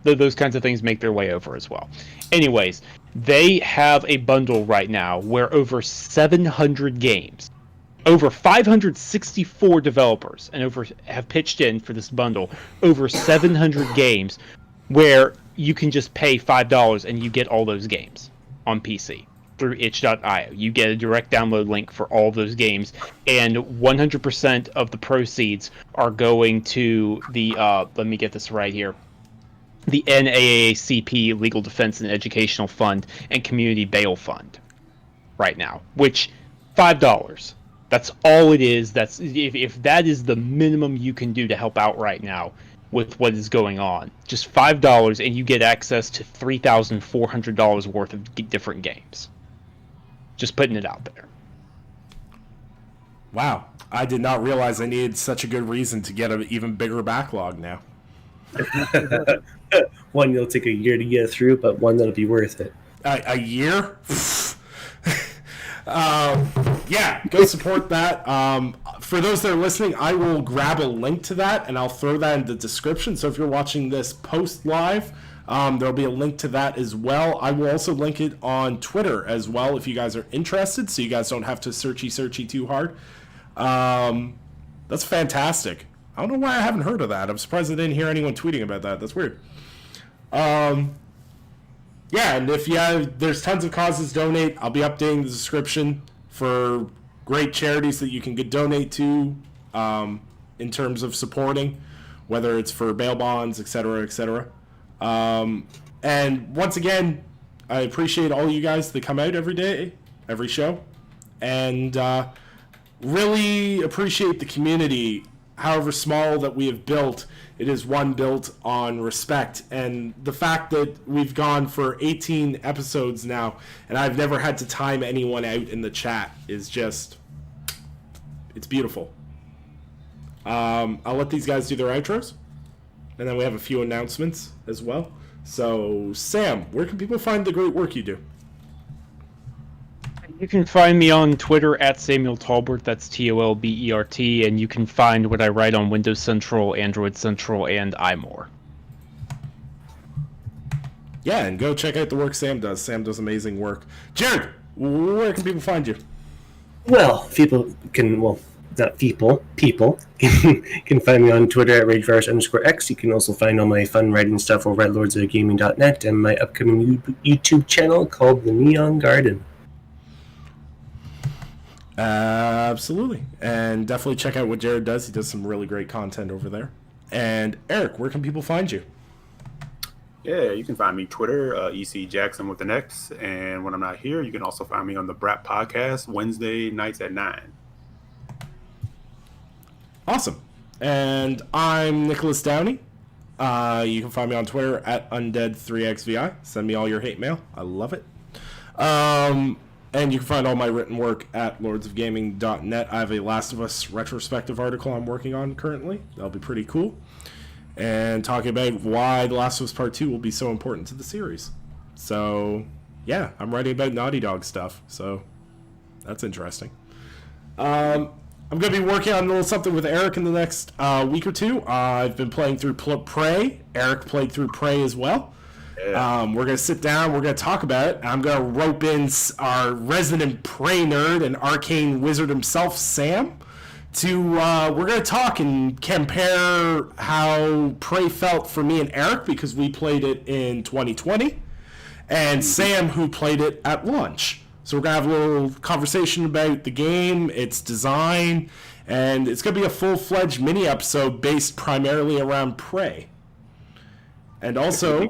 Those kinds of things make their way over as well. Anyways, they have a bundle right now where over 700 games, over 564 developers, and have pitched in for this bundle, over 700 games, where you can just pay $5 and you get all those games on PC through itch.io. You get a direct download link for all those games, and 100% of the proceeds are going to the, let me get this right here, the NAACP Legal Defense and Educational Fund and Community Bail Fund right now, which $5. That's all it is. That's if that is the minimum you can do to help out right now with what is going on. Just $5 and you get access to $3,400 worth of different games. Just putting it out there. Wow. I did not realize I needed such a good reason to get an even bigger backlog now. One you'll take a year to get through, but one that'll be worth it. A year? Yeah, go support that. For those that are listening, I will grab a link to that and I'll throw that in the description. So if you're watching this post live, there'll be a link to that as well. I will also link it on Twitter as well if you guys are interested, so you guys don't have to searchy too hard. That's fantastic. I don't know why I haven't heard of that. I'm surprised I didn't hear anyone tweeting about that. That's weird. Yeah, and if there's tons of causes to donate. I'll be updating the description for great charities that you can donate to in terms of supporting, whether it's for bail bonds, etc., etc. And once again, I appreciate all you guys that come out every day, every show, and really appreciate the community. However small that we have built, it is one built on respect. And the fact that we've gone for 18 episodes now, and I've never had to time anyone out in the chat, is just, it's beautiful. I'll let these guys do their outros, and then we have a few announcements as well. So, Sam, where can people find the great work you do? You can find me on Twitter at Samuel Tolbert, that's Tolbert, and you can find what I write on Windows Central, Android Central, and iMore. Yeah, and go check out the work Sam does. Sam does amazing work. Jared, where can people find you? Well, not people can find me on Twitter at RageVirus_X. You can also find all my fun writing stuff over at lordsofgaming.net and my upcoming YouTube channel called The Neon Garden. Absolutely. And definitely check out what Jared does. He does some really great content over there. And Eric, where can people find you? Yeah, you can find me Twitter, EC Jackson with an X. And when I'm not here, you can also find me on the Brat Podcast Wednesday nights at 9. Awesome. And I'm Nicholas Downey. You can find me on Twitter at Undead3XVI. Send me all your hate mail. I love it. And you can find all my written work at lordsofgaming.net. I have a Last of Us retrospective article I'm working on currently. That'll be pretty cool. And talking about why The Last of Us Part 2 will be so important to the series. So, yeah, I'm writing about Naughty Dog stuff. So, that's interesting. I'm going to be working on a little something with Eric in the next week or two. I've been playing through Prey. Eric played through Prey as well. Yeah. We're going to sit down. We're going to talk about it. I'm going to rope in our resident Prey nerd and arcane wizard himself, Sam, we're going to talk and compare how Prey felt for me and Eric, because we played it in 2020, and Sam, who played it at launch. So we're going to have a little conversation about the game, its design, and it's going to be a full-fledged mini episode based primarily around Prey. And also,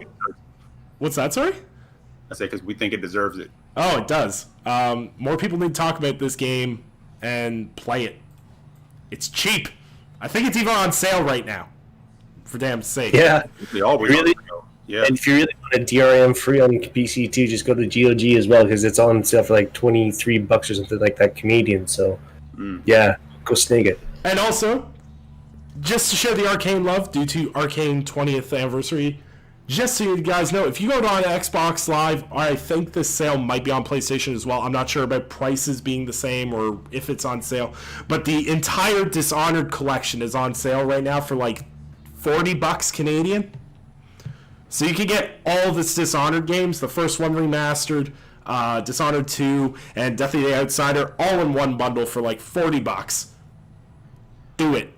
what's that, sorry? I say because we think it deserves it. Oh, it does. More people need to talk about this game and play it. It's cheap. I think it's even on sale right now. For damn sake. Yeah. They always Really? are, though. Yeah. And if you really want a DRM free on PC too, just go to GOG as well because it's on sale for like $23 or something like that Canadian. So, yeah, go snag it. And also, just to show the Arcane love due to Arcane 20th anniversary, just so you guys know, if you go on Xbox Live, I think this sale might be on PlayStation as well. I'm not sure about prices being the same or if it's on sale, but the entire Dishonored collection is on sale right now for like $40 Canadian. So you can get all this Dishonored games, the first one remastered, Dishonored 2, and Death of the Outsider, all in one bundle for like $40. Do it.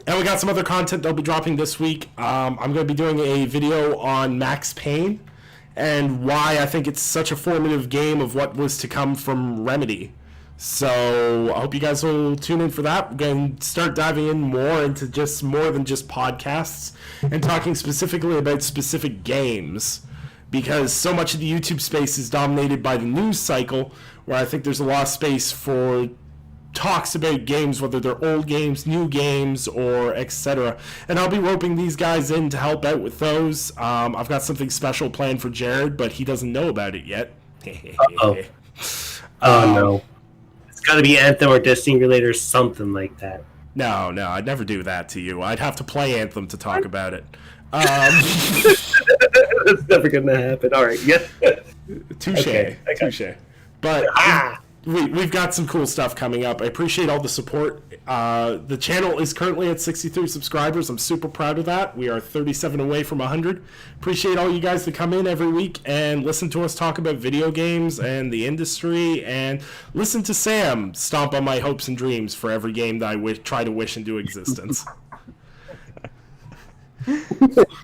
And we got some other content that'll be dropping this week. I'm going to be doing a video on Max Payne and why I think it's such a formative game of what was to come from Remedy. So I hope you guys will tune in for that. We're going to start diving in more into just more than just podcasts and talking specifically about specific games, because so much of the YouTube space is dominated by the news cycle, where I think there's a lot of space for talks about games, whether they're old games, new games, or etc. And I'll be roping these guys in to help out with those. I've got something special planned for Jared, but he doesn't know about it yet. Uh-oh. Oh, no. It's got to be Anthem or Destiny related or something like that. No, I'd never do that to you. I'd have to play Anthem to talk about it. That's never going to happen. All right, yeah. Touche. Okay, Touche. But we've got some cool stuff coming up. I appreciate all the support. The channel is currently at 63 subscribers. I'm super proud of that. We are 37 away from 100. Appreciate all you guys that come in every week and listen to us talk about video games and the industry, and listen to Sam stomp on my hopes and dreams for every game that I try to wish into existence.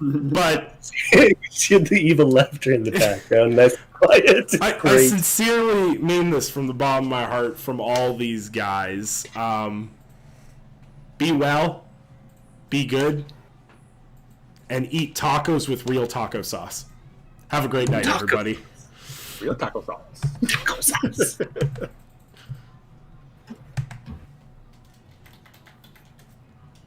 But You see the evil laughter in the background. That's quiet. I Great. sincerely mean this from the bottom of my heart from all these guys. Be well, be good, and eat tacos with real taco sauce. Have a great night, everybody. Real taco sauce.